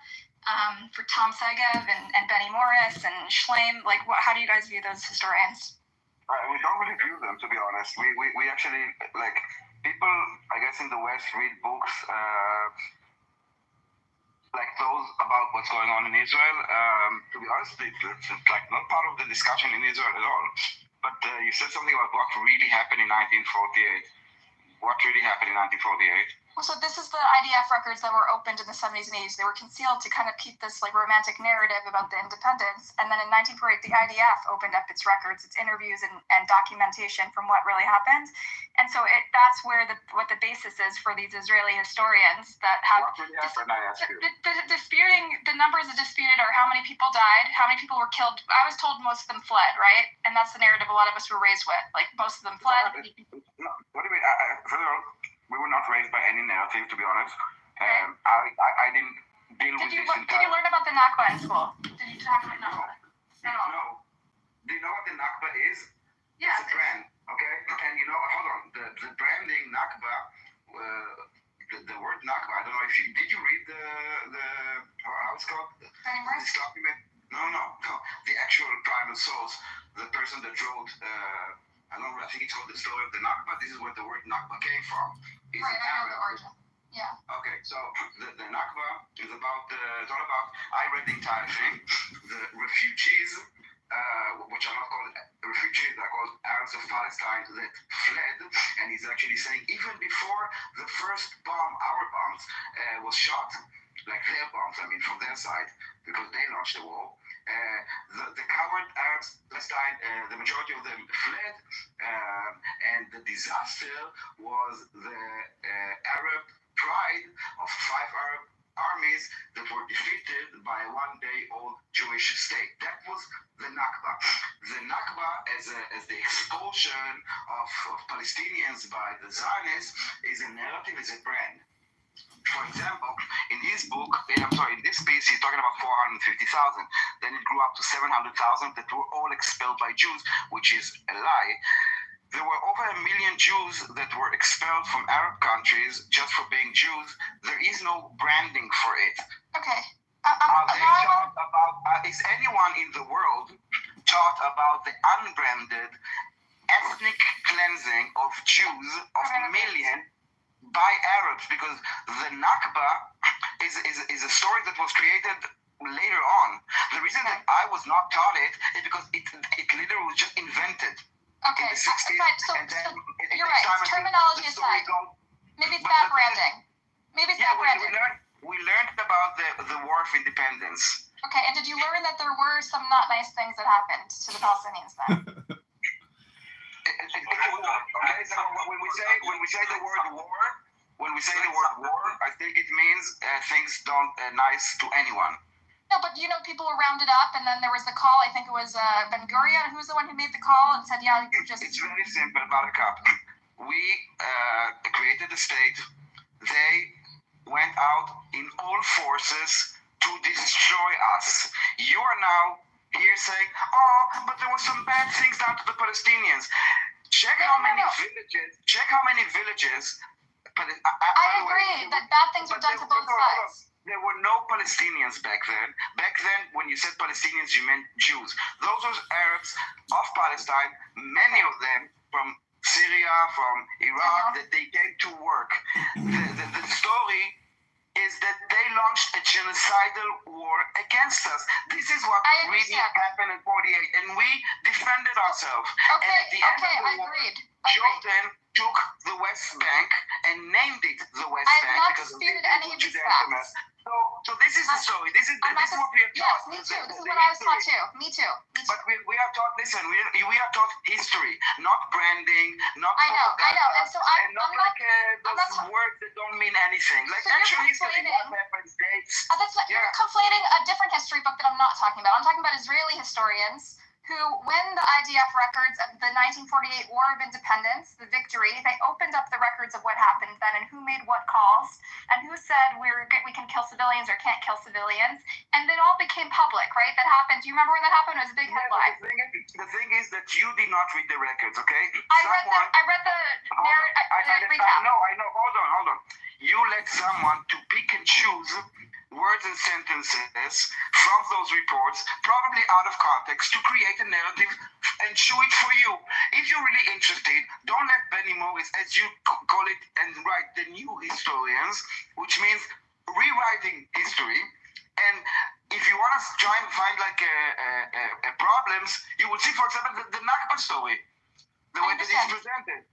For Tom Segev and Benny Morris and Schleim, how do you guys view those historians? We don't really view them, to be honest. We actually, like, people, I guess, in the West read books like those about what's going on in Israel. To be honest, it's like not part of the discussion in Israel at all. But you said something about what really happened in 1948. What really happened in 1948? Well, so this is the IDF records that were opened in the 70s and 80s. They were concealed to kind of keep this like romantic narrative about the independence. And then in 1948, the IDF opened up its records, its interviews and documentation from what really happened. And so that's where what the basis is for these Israeli historians that have disputing the numbers are disputed, or how many people died, how many people were killed. I was told most of them fled, right? And that's the narrative a lot of us were raised with. Like most of them fled. No, what do you mean? First of all, we were not raised by any narrative, to be honest. I didn't deal with this. Did you learn about the Nakba in school? Did you talk about Nakba? No. Do you know what the Nakba is? Yeah. It's a brand, okay? And hold on, the branding Nakba, the word Nakba, I don't know if did you read the how it's called? This document? No. The actual primal source, the person that wrote, I think it's called The Story of the Nakba. This is where the word Nakba came from. Right, I know the origin. Yeah. Okay, so the Nakba is about, it's all about, I read the entire thing, the refugees, which are not called refugees, they're called Arabs of Palestine that fled, and he's actually saying even before the first bomb, our bombs, was shot, like their bombs, I mean from their side, because they launched the war, the coward Arabs of Palestine, the majority of them fled, and the disaster was the Arab pride of 5 Arab armies that were defeated by a one-day-old Jewish state. That was the Nakba. The Nakba, as the expulsion of Palestinians by the Zionists, is a narrative, is a brand. For example, in this book, in this piece, he's talking about 450,000. Then it grew up to 700,000 that were all expelled by Jews, which is a lie. There were over 1 million Jews that were expelled from Arab countries just for being Jews. There is no branding for it. Okay. Is anyone in the world taught about the unbranded ethnic cleansing of Jews of a million by Arabs? Because the Nakba is a story that was created later on. The reason that I was not taught it is because it literally was just invented. Okay, in the 60s, right. So you're right. Terminology aside, maybe it's bad branding. Maybe it's bad branding. We learned about the War of Independence. Okay, and did you learn that there were some not nice things that happened to the Palestinians then? Okay, so when we say the word war, I think it means things don't nice to anyone. No, but people were rounded up, and then there was the call. I think it was Ben Gurion, who was the one who made the call and said, "Yeah, just." It's very simple, Buttercup. We created a state. They went out in all forces to destroy us. You are now here saying, "Oh, but there were some bad things done to the Palestinians." Check how many villages. I agree that bad things were done to both sides. There were no Palestinians back then. Back then, when you said Palestinians, you meant Jews. Those were Arabs of Palestine, many of them from Syria, from Iraq, that they came to work. The story is that they launched a genocidal war against us. This is what really happened in 48, and we defended ourselves. Okay, and at the end of the war, agreed. Jordan took the West Bank and named it the West Bank. I have not disputed any of these facts. So this is the story. This is what we are taught. Yes, me too. This is what I was taught too. Me too. But we are taught. Listen, we are taught history, not branding, not. I know, and so I'm not those words that don't mean anything. Like so actually, history, what happens, dates. You're conflating a different history book that I'm not talking about. I'm talking about Israeli historians who, when the IDF records of the 1948 War of Independence, the victory, they opened up the records of what happened then and who made what calls and who said we can kill civilians or can't kill civilians, and it all became public, right? That happened. Do you remember when that happened? It was a big headline. The thing is that you did not read the records, okay? I read the narrative recap. I know. Hold on. You let someone to pick and choose words and sentences from those reports, probably out of context, to create a narrative and show it for you. If you're really interested, don't let Benny Morris, as you call it, and write the new historians, which means rewriting history. And if you want to try and find like problems, you will see, for example, the Nakba story, the way that it's presented.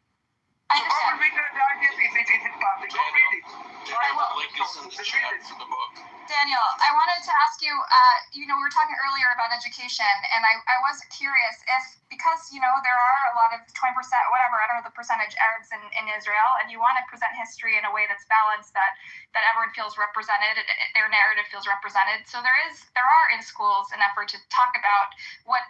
I So go and read the idea if it's public. Go read it. The link is in the chat for the book. Daniel, I wanted to ask you, we were talking earlier about education, and I was curious if, because, there are a lot of 20%, whatever, I don't know the percentage, Arabs in Israel, and you want to present history in a way that's balanced, that everyone feels represented, their narrative feels represented. So there are in schools an effort to talk about what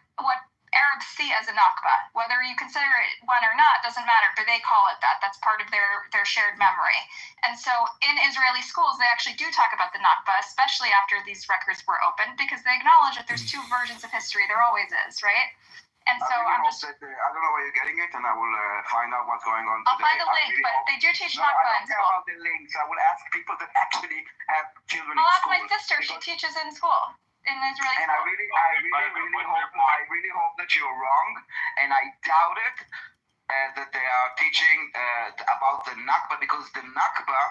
Arabs see as a Nakba. Whether you consider it one or not doesn't matter, but they call it that. That's part of their shared memory. And so in Israeli schools, they actually do talk about the Nakba, especially after these records were opened, because they acknowledge that there's two versions of history. There always is, right? And so I don't know where you're getting it, and I will find out what's going on I'll today. find the link, but they do teach No, Nakba I don't in care school. about the links. I will ask people that actually have children I'll in ask school. my sister. She teaches in school. In Israeli And school. I really hope that you're wrong, and I doubt it that they are teaching about the Nakba, because the Nakba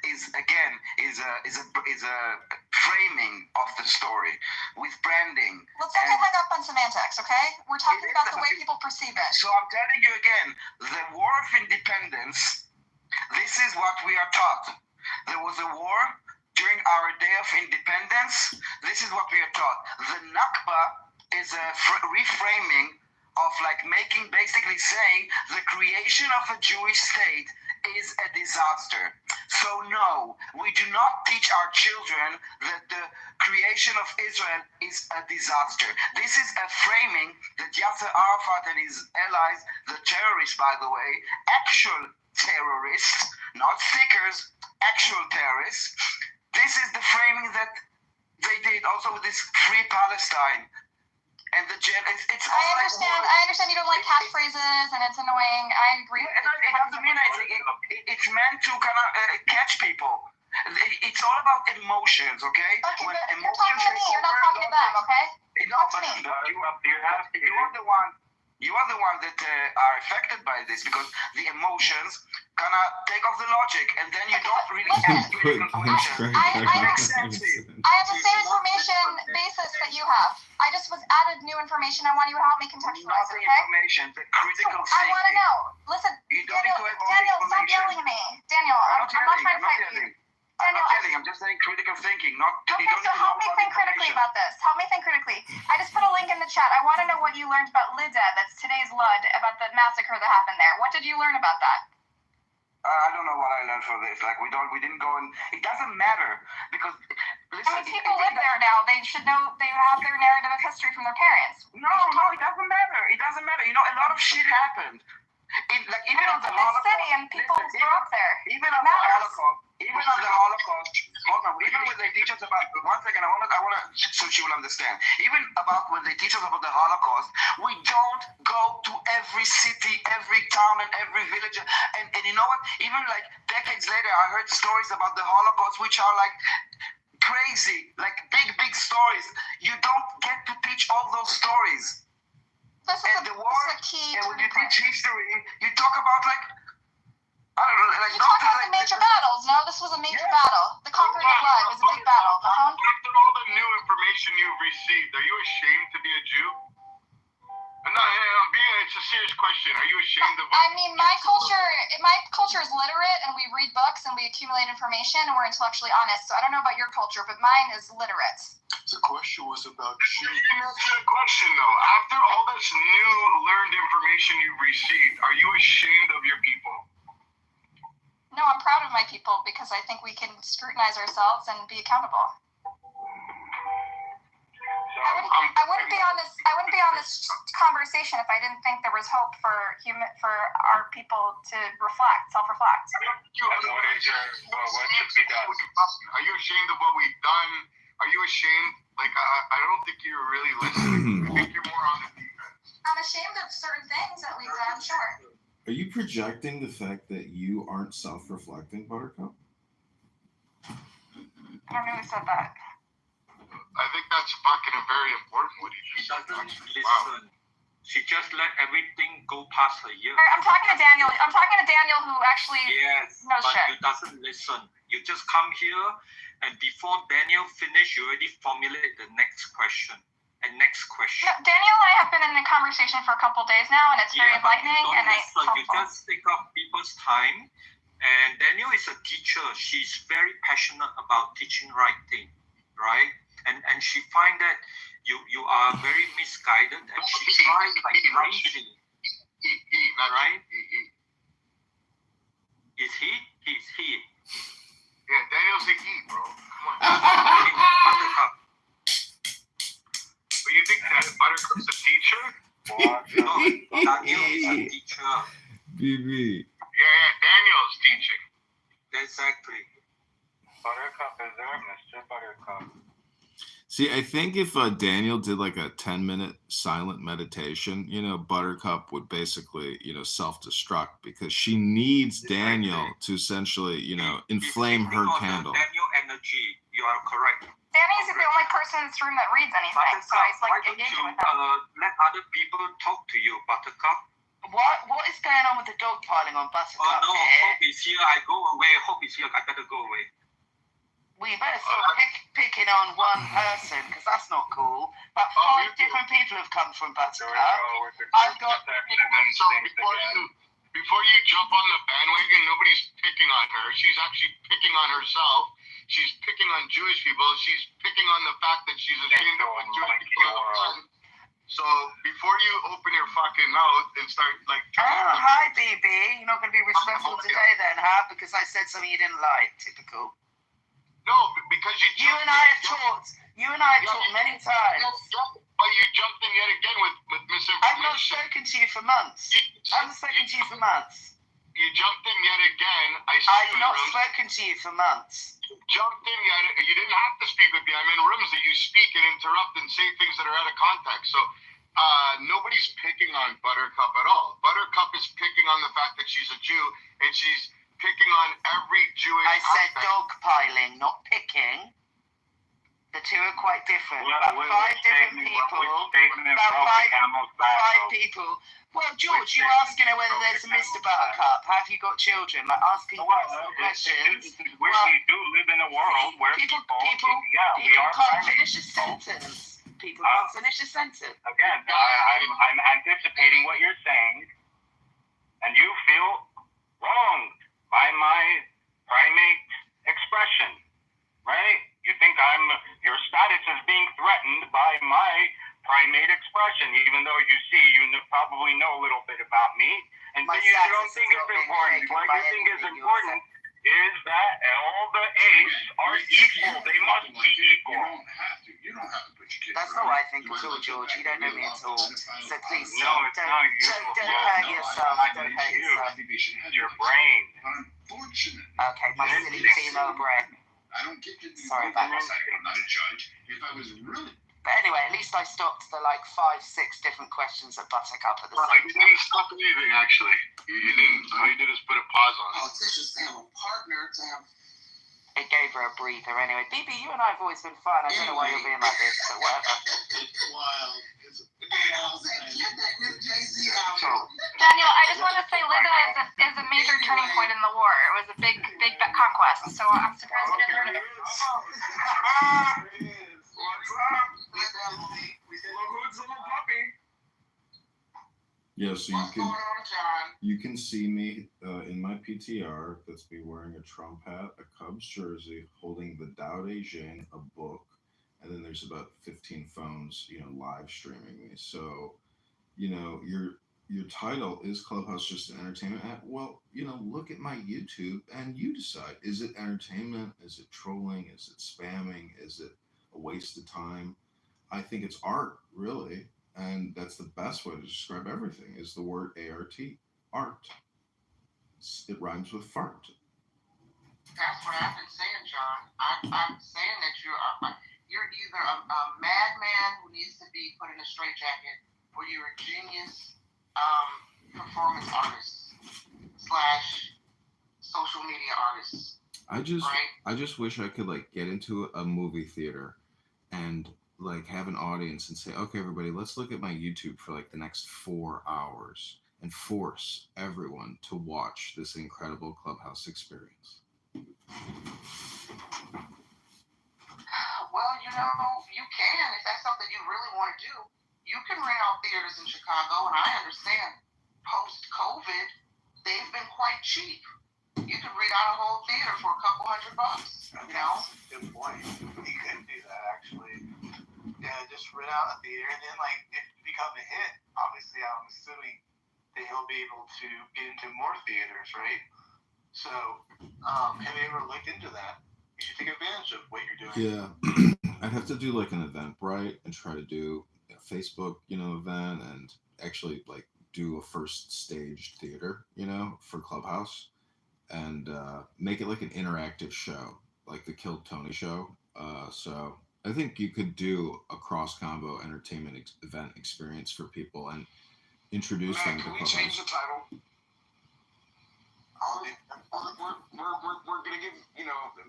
is a framing of the story with branding. Let's not get hung up on semantics, okay? We're talking about the way people perceive it. So I'm telling you again, the War of Independence, this is what we are taught. There was a war during our Day of Independence. This is what we are taught. The Nakba is a reframing of basically saying the creation of a Jewish state is a disaster. So no, we do not teach our children that the creation of Israel is a disaster. This is a framing that Yasser Arafat and his allies, the terrorists, by the way, actual terrorists, not stickers, actual terrorists. This is the framing that they did also with this Free Palestine. And the jail, it's I understand you don't like catchphrases and it's annoying. I agree. It doesn't mean it's meant to kind of catch people. It's all about emotions, okay? Okay, but you're talking to me. You're not talking to them, okay? No, but you are the one that are affected by this, because the emotions kind of take off the logic, and then you don't really have critical emotions. I have the same information basis that you have. I just was added new information. I want you to help me contextualize, not the okay? information, the critical thinking. I want to know. Listen, you don't Daniel, stop yelling at me. Daniel, I'm not trying to fight with you. Daniel, I'm just saying critical thinking, not. Okay, so help me think critically about this. Help me think critically. I just put a link in the chat. I want to know what you learned about Lida, that's today's Lud, about the massacre that happened there. What did you learn about that? I don't know what I learned for this. We didn't go and. It doesn't matter, because. Listen, people live there now. They should know. They have their narrative of history from their parents. No, it doesn't matter. It doesn't matter. A lot of shit happened. Even on the Holocaust. City and people grew up there. Even on the Holocaust. Hold on. Even when they teach us about. One second. I want to. So she will understand. Even about when they teach us about the Holocaust, we don't go to every city, every town, and every village. And you know what? Even decades later, I heard stories about the Holocaust, which are crazy, big stories. You don't get to teach all those stories. And the war, and when you teach history, you talk about I don't know, you talk about the major battles. No, this was a major battle. The conquering of blood was a big battle. After all the new information you've received, are you ashamed to be a Jew? No, it's a serious question. Are you ashamed of it? I mean, my culture is literate, and we read books and we accumulate information, and we're intellectually honest. So I don't know about your culture, but mine is literate. The question was about Jews. Answer the question though. After all this new learned information you've received, are you ashamed of your people? No, I'm proud of my people because I think we can scrutinize ourselves and be accountable. I wouldn't be on this conversation if I didn't think there was hope for our people to self-reflect. What should be done? Are you ashamed of what we've done? Are you ashamed? I don't think you're really listening. I think you're more on the defense. I'm ashamed of certain things that we've done, sure. Are you projecting the fact that you aren't self-reflecting, Buttercup? I don't know who said that. I think that's fucking very important what he She just doesn't said. listen. She just let everything go past her ear. I'm talking to Daniel. I'm talking to Daniel, who actually Yes, knows but shit. you doesn't listen. You just come here, and before Daniel finish, you already formulate the next question. And next question. No, Daniel and I have been in the conversation for a couple days now, and it's very enlightening and listen. You helpful. just take up people's time. And Daniel is a teacher. She's very passionate about teaching writing, right? And she find that you are very misguided, and she tries like crazy. Right? Is he? He's he. Yeah, Daniel's a he, bro. Come on. Buttercup. But you think that Buttercup's a teacher? No, Daniel is a teacher. BB. Yeah, Daniel's teaching. Exactly. Buttercup is there, Mr. Buttercup. See, I think if Daniel did like a 10-minute silent meditation, Buttercup would basically, self-destruct because she needs Daniel to essentially, inflame her candle. Daniel energy, you are correct. Danny's the only person in this room that reads anything, so I Why don't you let other people talk to you, Buttercup? What is going on with the dog piling on Buttercup? Oh no, here? Hope is here. I go away. Hope is here. I better go away. We better stop picking on one person because that's not cool. But 5 different people have come from Buttercup. I've got. So before you jump on the bandwagon, nobody's picking on her. She's actually picking on herself. She's picking on Jewish people. She's picking on the fact that she's ashamed of what Jewish people have done. So before you open your fucking mouth and start like. Oh, hi, BB. You're not going to be respectful today, then, huh? Because I said something you didn't like. Typical. No, because you and I have talked. You and I have talked many times. But you jumped in yet again with misinformation. I've not spoken to you for months. I haven't spoken to you for months. You jumped in yet again. I've not spoken to you for months. Jumped in yet. You didn't have to speak with me. I'm in rooms that you speak and interrupt and say things that are out of context. So nobody's picking on Buttercup at all. Buttercup is picking on the fact that she's a Jew and she's picking on every Jewish. I said dog piling, not picking. The two are quite different. About 5 different people. About 5 people. Well, George, you're asking her whether there's a Mr. Buttercup. Have you got children? Like asking questions. We do live in a world where people we are can't finish a sentence. People can't finish a sentence. Again, I'm anticipating what you're saying, and you feel wronged by my primate expression, right? You think your status is being threatened by my primate expression, even though you probably know a little bit about me, and so you don't think it's important. What you think is important is that all the apes are equal. They must be equal. You don't have to put your kids. That's not what I think at all, George. You don't know me at all. So please, no, it's not you. Don't hurt yourself. Don't hurt yourself. It's your brain. Unfortunate. Okay, my silly female brain. I don't get to Sorry about that. I'm not a judge. If I was really. But anyway, at least I stopped the 5, 6 different questions at Buttercup at the I same time. didn't stop anything, actually. You didn't. All you did is put a pause on it. Politicians to have a partner to have. It gave her a breather anyway. BB, you and I have always been fine. I don't know why you're being like this, but whatever. Wild. Daniel, I just want to say Lizzo is a major turning point in the war. It was a big conquest, so I'm surprised I didn't heard of it. Yeah, so you can see me in my PTR. That's me wearing a Trump hat, a Cubs jersey, holding the Tao Te Ching, a book, and then there's about 15 phones, live streaming me. So, your title is Clubhouse just an entertainment app? Well, look at my YouTube and you decide. Is it entertainment? Is it trolling? Is it spamming? Is it a waste of time? I think it's art, really. And that's the best way to describe everything is the word ART, art. It rhymes with fart. That's what I've been saying, John. I'm saying that you're either a madman who needs to be put in a straitjacket, or you're a genius performance artist / social media artist. I just wish I could like get into a movie theater and like have an audience and say, okay, everybody, let's look at my YouTube for like the next 4 hours and force everyone to watch this incredible Clubhouse experience. Well, you can if that's something you really want to do. You can rent out theaters in Chicago, and I understand post-COVID, they've been quite cheap. You could rent out a whole theater for a couple $100, Good point. You could do that, actually. Yeah, just rent out a theater, and then, like, if it becomes a hit, obviously, I'm assuming that he'll be able to get into more theaters, right? So, have you ever looked into that? You should take advantage of what you're doing. Yeah, I'd have to do like an Eventbrite and try to do a Facebook, event, and actually like do a first staged theater, for Clubhouse, and make it like an interactive show, like the Killed Tony show. So I think you could do a cross combo entertainment event experience for people and introduce them to Clubhouse. Can we change the title?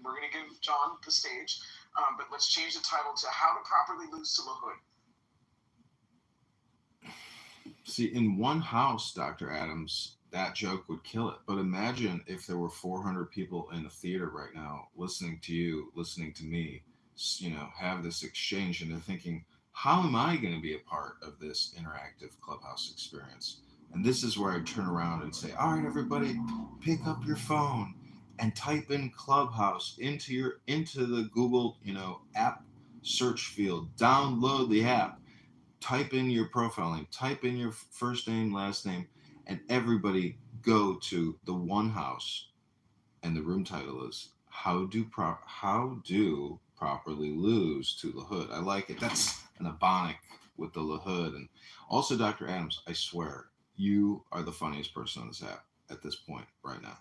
We're gonna give John the stage, but let's change the title to "How to Properly Lose to the Hood." See, in one house, Dr. Adams, that joke would kill it. But imagine if there were 400 people in a theater right now listening to you, listening to me, have this exchange, and they're thinking, how am I going to be a part of this interactive Clubhouse experience? And this is where I turn around and say, all right, everybody, pick up your phone and type in Clubhouse into the Google, app search field. Download the app. Type in your profile name. Type in your first name, last name, and everybody go to the one house. And the room title is How Do Properly Lose to the Hood. I like it. That's an Ebonic with the Hood. And also, Dr. Adams, I swear, you are the funniest person on this app at this point right now.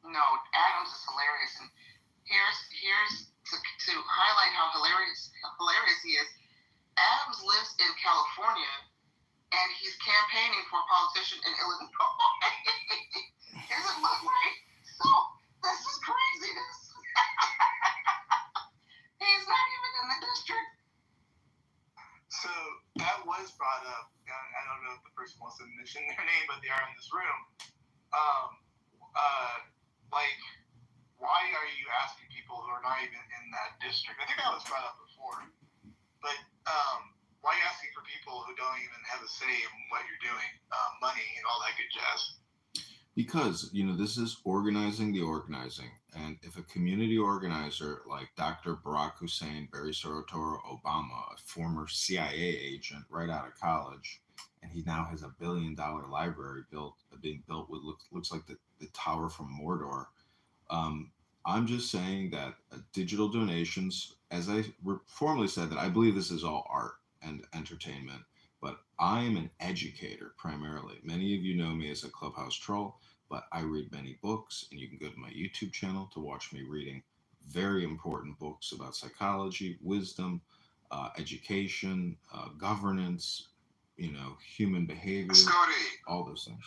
No, Adams is hilarious, and here's to highlight how hilarious he is. Adams lives in California, and he's campaigning for a politician in Illinois. Does it look right? So this is craziness. He's not even in the district. So that was brought up. I don't know if the person wants to mention their name, but they are in this room. Why are you asking people who are not even in that district? I think that was brought up before. But why are you asking for people who don't even have a say in what you're doing, money and all that good jazz? Because, this is organizing the organizing. And if a community organizer like Dr. Barack Hussein, Barry Soetoro Obama, a former CIA agent right out of college, and he now has $1 billion library being built with looks like the tower from Mordor. I'm just saying that digital donations, as I formerly said, that I believe this is all art and entertainment, but I am an educator primarily. Many of you know me as a Clubhouse troll, but I read many books, and you can go to my YouTube channel to watch me reading very important books about psychology, wisdom, education, governance, human behavior, Scotty, all those things.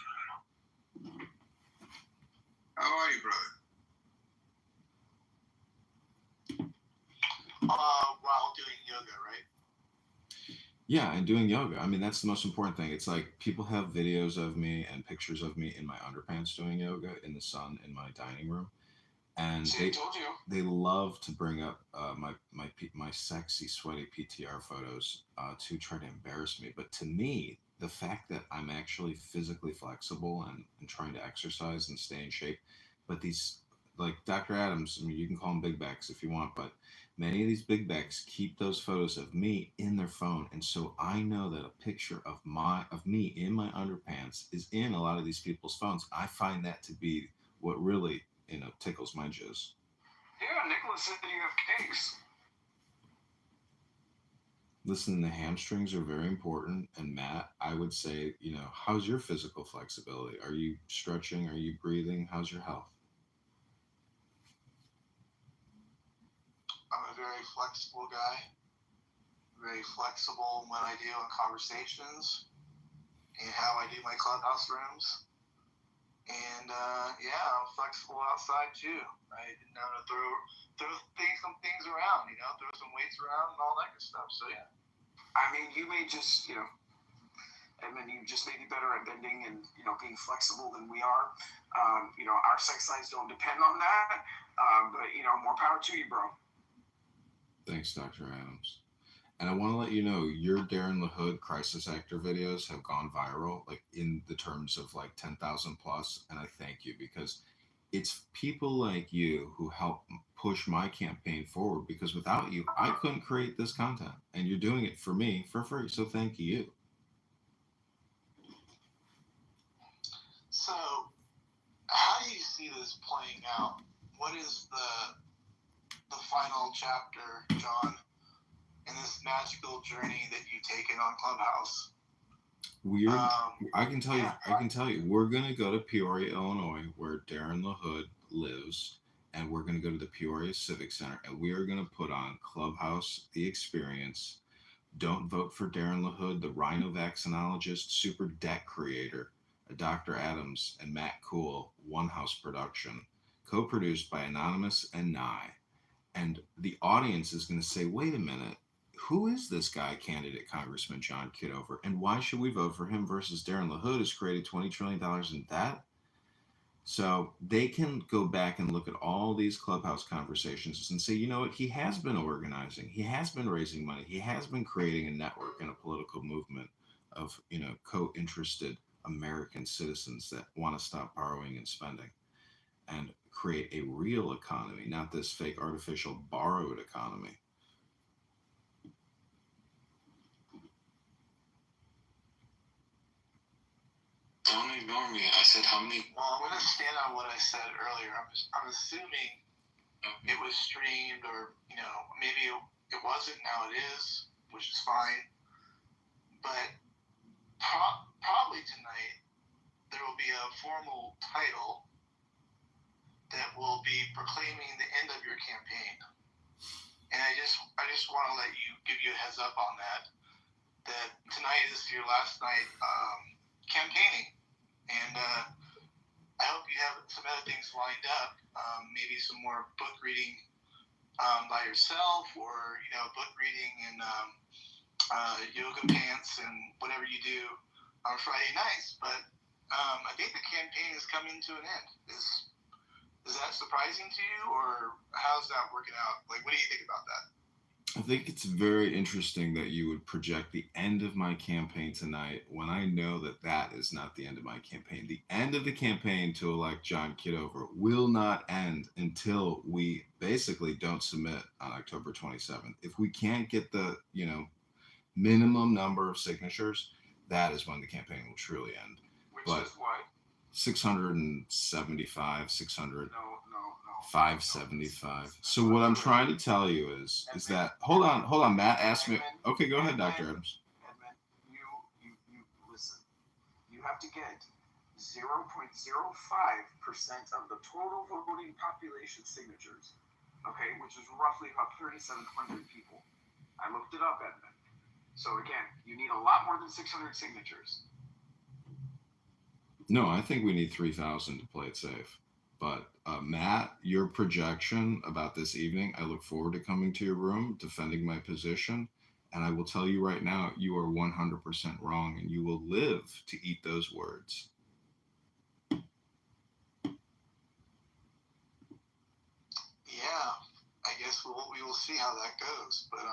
How are you, brother? While doing yoga, right? Yeah, and doing yoga. I mean, that's the most important thing. It's like people have videos of me and pictures of me in my underpants doing yoga in the sun in my dining room, and they love to bring up my sexy, sweaty PTR photos to try to embarrass me. But to me, the fact that I'm actually physically flexible and trying to exercise and stay in shape, but these, like Dr. Adams, I mean, you can call them big backs if you want, but many of these big backs keep those photos of me in their phone, and so I know that a picture of me in my underpants is in a lot of these people's phones. I find that to be what really, tickles my jizz. Yeah, Nicholas said you have cakes. Listen, the hamstrings are very important, and Matt, I would say, how's your physical flexibility? Are you stretching? Are you breathing? How's your health? I'm a very flexible guy, very flexible in what I do in conversations and how I do my Clubhouse rooms. And yeah, I'm flexible outside too. I didn't know to throw some things around, throw some weights around and all that good stuff. So yeah. I mean, you may just, Edmund, you just may be better at bending and, being flexible than we are. Our sex size don't depend on that. But, more power to you, bro. Thanks, Dr. Adams. And I want to let you know, your Darren LaHood crisis actor videos have gone viral, like in the terms of like 10,000 plus. And I thank you, because it's people like you who help push my campaign forward, because without you, I couldn't create this content. And you're doing it for me for free. So thank you. So, how do you see this playing out? What is the final chapter, John, in this magical journey that you've taken on Clubhouse? I can tell you, we're going to go to Peoria, Illinois, where Darren LaHood lives, and we're going to go to the Peoria Civic Center, and we are going to put on Clubhouse, The Experience. Don't vote for Darren LaHood, the rhino vaccinologist, super deck creator, Dr. Adams and Matt Cool, One House production, co-produced by Anonymous and Nye. And the audience is going to say, wait a minute, who is this guy, candidate Congressman John Kitover, and why should we vote for him versus Darren LaHood, who's created $20 trillion in debt? So they can go back and look at all these Clubhouse conversations and say, you know what, he has been organizing, he has been raising money, he has been creating a network and a political movement of, co-interested American citizens that want to stop borrowing and spending and create a real economy, not this fake artificial borrowed economy. Don't ignore me. I said how many? Well, I'm going to stand on what I said earlier. I'm assuming it was streamed, or maybe it wasn't. Now it is, which is fine. But probably tonight there will be a formal title that will be proclaiming the end of your campaign. And I just want to give you a heads up on that tonight is your last night campaigning. And I hope you have some other things lined up, maybe some more book reading by yourself, or book reading in yoga pants and whatever you do on Friday nights. But I think the campaign is coming to an end. Is that surprising to you, or how's that working out? Like, what do you think about that? I think it's very interesting that you would project the end of my campaign tonight when I know that is not the end of my campaign. The end of the campaign to elect John Kitover will not end until we basically don't submit on October 27th. If we can't get the, minimum number of signatures, that is when the campaign will truly end. Which is what? 675, 600. No. 575. So what I'm trying to tell you is that hold on. Matt asked me. Okay, go ahead, Dr. Adams. Edmund, you listen. You have to get 0.05% of the total voting population signatures. Okay, which is roughly about 3,700 people. I looked it up, Edmund. So again, you need a lot more than 600 signatures. No, I think we need 3,000 to play it safe. But Matt, your projection about this evening, I look forward to coming to your room, defending my position. And I will tell you right now, you are 100% wrong, and you will live to eat those words. Yeah, I guess we will see how that goes. But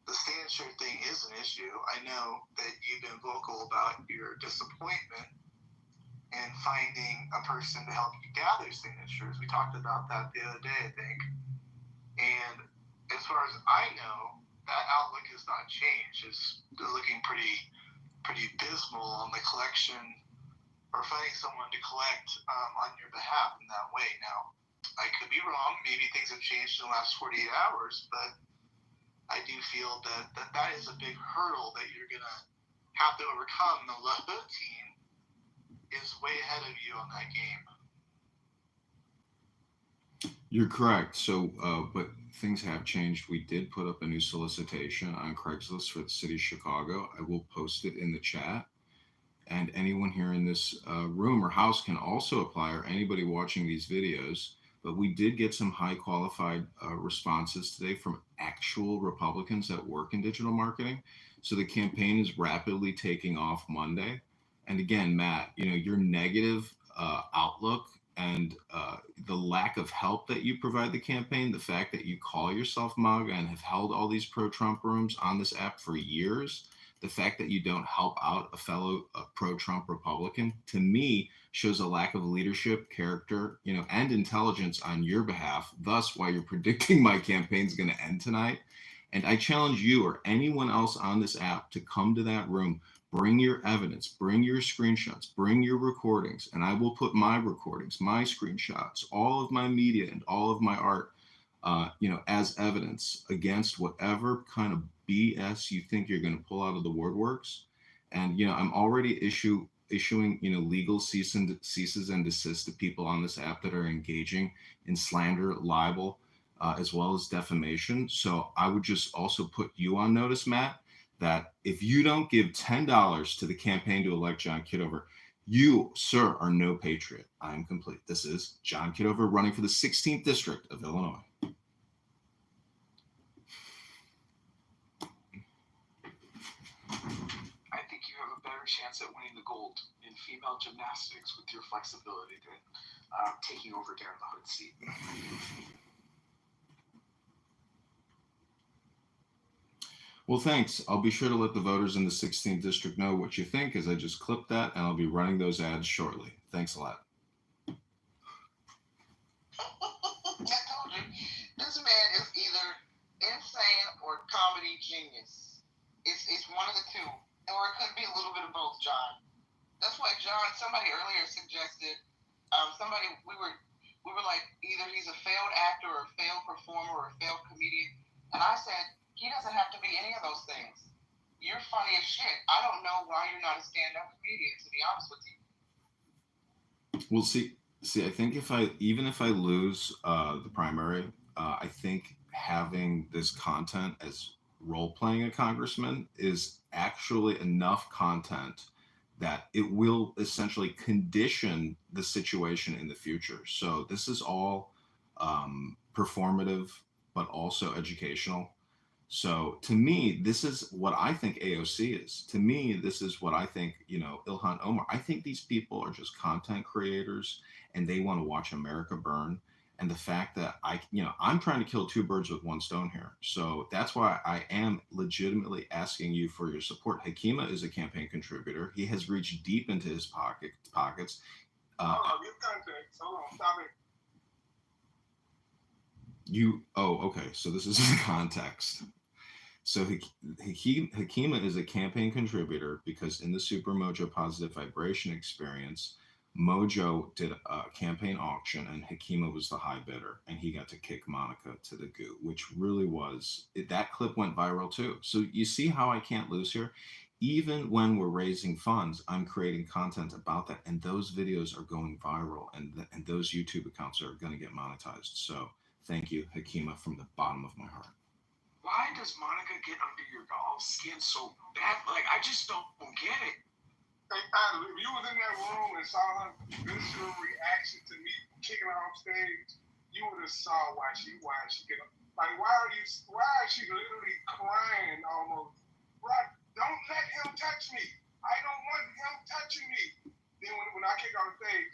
the signature thing is an issue. I know that you've been vocal about your disappointment and finding a person to help you gather signatures. We talked about that the other day, I think. And as far as I know, that outlook has not changed. It's looking pretty dismal on the collection, or finding someone to collect on your behalf in that way. Now, I could be wrong. Maybe things have changed in the last 48 hours, but I do feel that is a big hurdle that you're going to have to overcome. The LaHood team is way ahead of you on that game. You're correct. So, but things have changed. We did put up a new solicitation on Craigslist for the city of Chicago. I will post it in the chat. and anyone here in this room or house can also apply, or anybody watching these videos. But we did get some high qualified responses today from actual Republicans that work in digital marketing. So the campaign is rapidly taking off Monday. And again, Matt, your negative outlook and the lack of help that you provide the campaign, the fact that you call yourself MAGA and have held all these pro-Trump rooms on this app for years, the fact that you don't help out a fellow pro-Trump Republican, to me, shows a lack of leadership, character, and intelligence on your behalf. Thus, why you're predicting my campaign is going to end tonight. And I challenge you or anyone else on this app to come to that room. Bring your evidence, bring your screenshots, bring your recordings, and I will put my recordings, my screenshots, all of my media and all of my art, as evidence against whatever kind of BS you think you're going to pull out of the woodworks. And, I'm already issuing, legal ceases and desists to people on this app that are engaging in slander, libel, as well as defamation. So I would just also put you on notice, Matt, that if you don't give $10 to the campaign to elect John Kitover, you, sir, are no patriot. I am complete. This is John Kitover running for the 16th District of Illinois. I think you have a better chance at winning the gold in female gymnastics with your flexibility than taking over Darren the Hood seat. Well, thanks. I'll be sure to let the voters in the 16th district know what you think, as I just clipped that, and I'll be running those ads shortly. Thanks a lot. I told you, this man is either insane or comedy genius. It's one of the two, or it could be a little bit of both, John. That's why somebody earlier suggested, we were like, either he's a failed actor or a failed performer or a failed comedian, and I said, he doesn't have to be any of those things. You're funny as shit. I don't know why you're not a stand-up comedian, to be honest with you. Well, see, I think even if I lose the primary, I think having this content as role-playing a congressman is actually enough content that it will essentially condition the situation in the future. So this is all performative, but also educational. So to me, this is what I think AOC is. To me, this is what I think, Ilhan Omar. I think these people are just content creators and they want to watch America burn. And the fact that I'm trying to kill two birds with one stone here. So that's why I am legitimately asking you for your support. Hakima is a campaign contributor. He has reached deep into his pockets. Hold on, give context. Hold on, stop it. Okay. So this is the context. So Hakima is a campaign contributor because in the Super Mojo Positive Vibration experience, Mojo did a campaign auction and Hakima was the high bidder and he got to kick Monica to the goo, which really that clip went viral too. So you see how I can't lose here? Even when we're raising funds, I'm creating content about that and those videos are going viral and those YouTube accounts are going to get monetized. So thank you, Hakima, from the bottom of my heart. Why does Monica get under your doll's skin so bad? Like, I just don't get it. Hey, Tyler, if you was in that room and saw her visceral reaction to me kicking her off stage, you would have saw why she get up. Like, why is she literally crying almost? Right, don't let him touch me. I don't want him touching me. Then when I kick on the stage,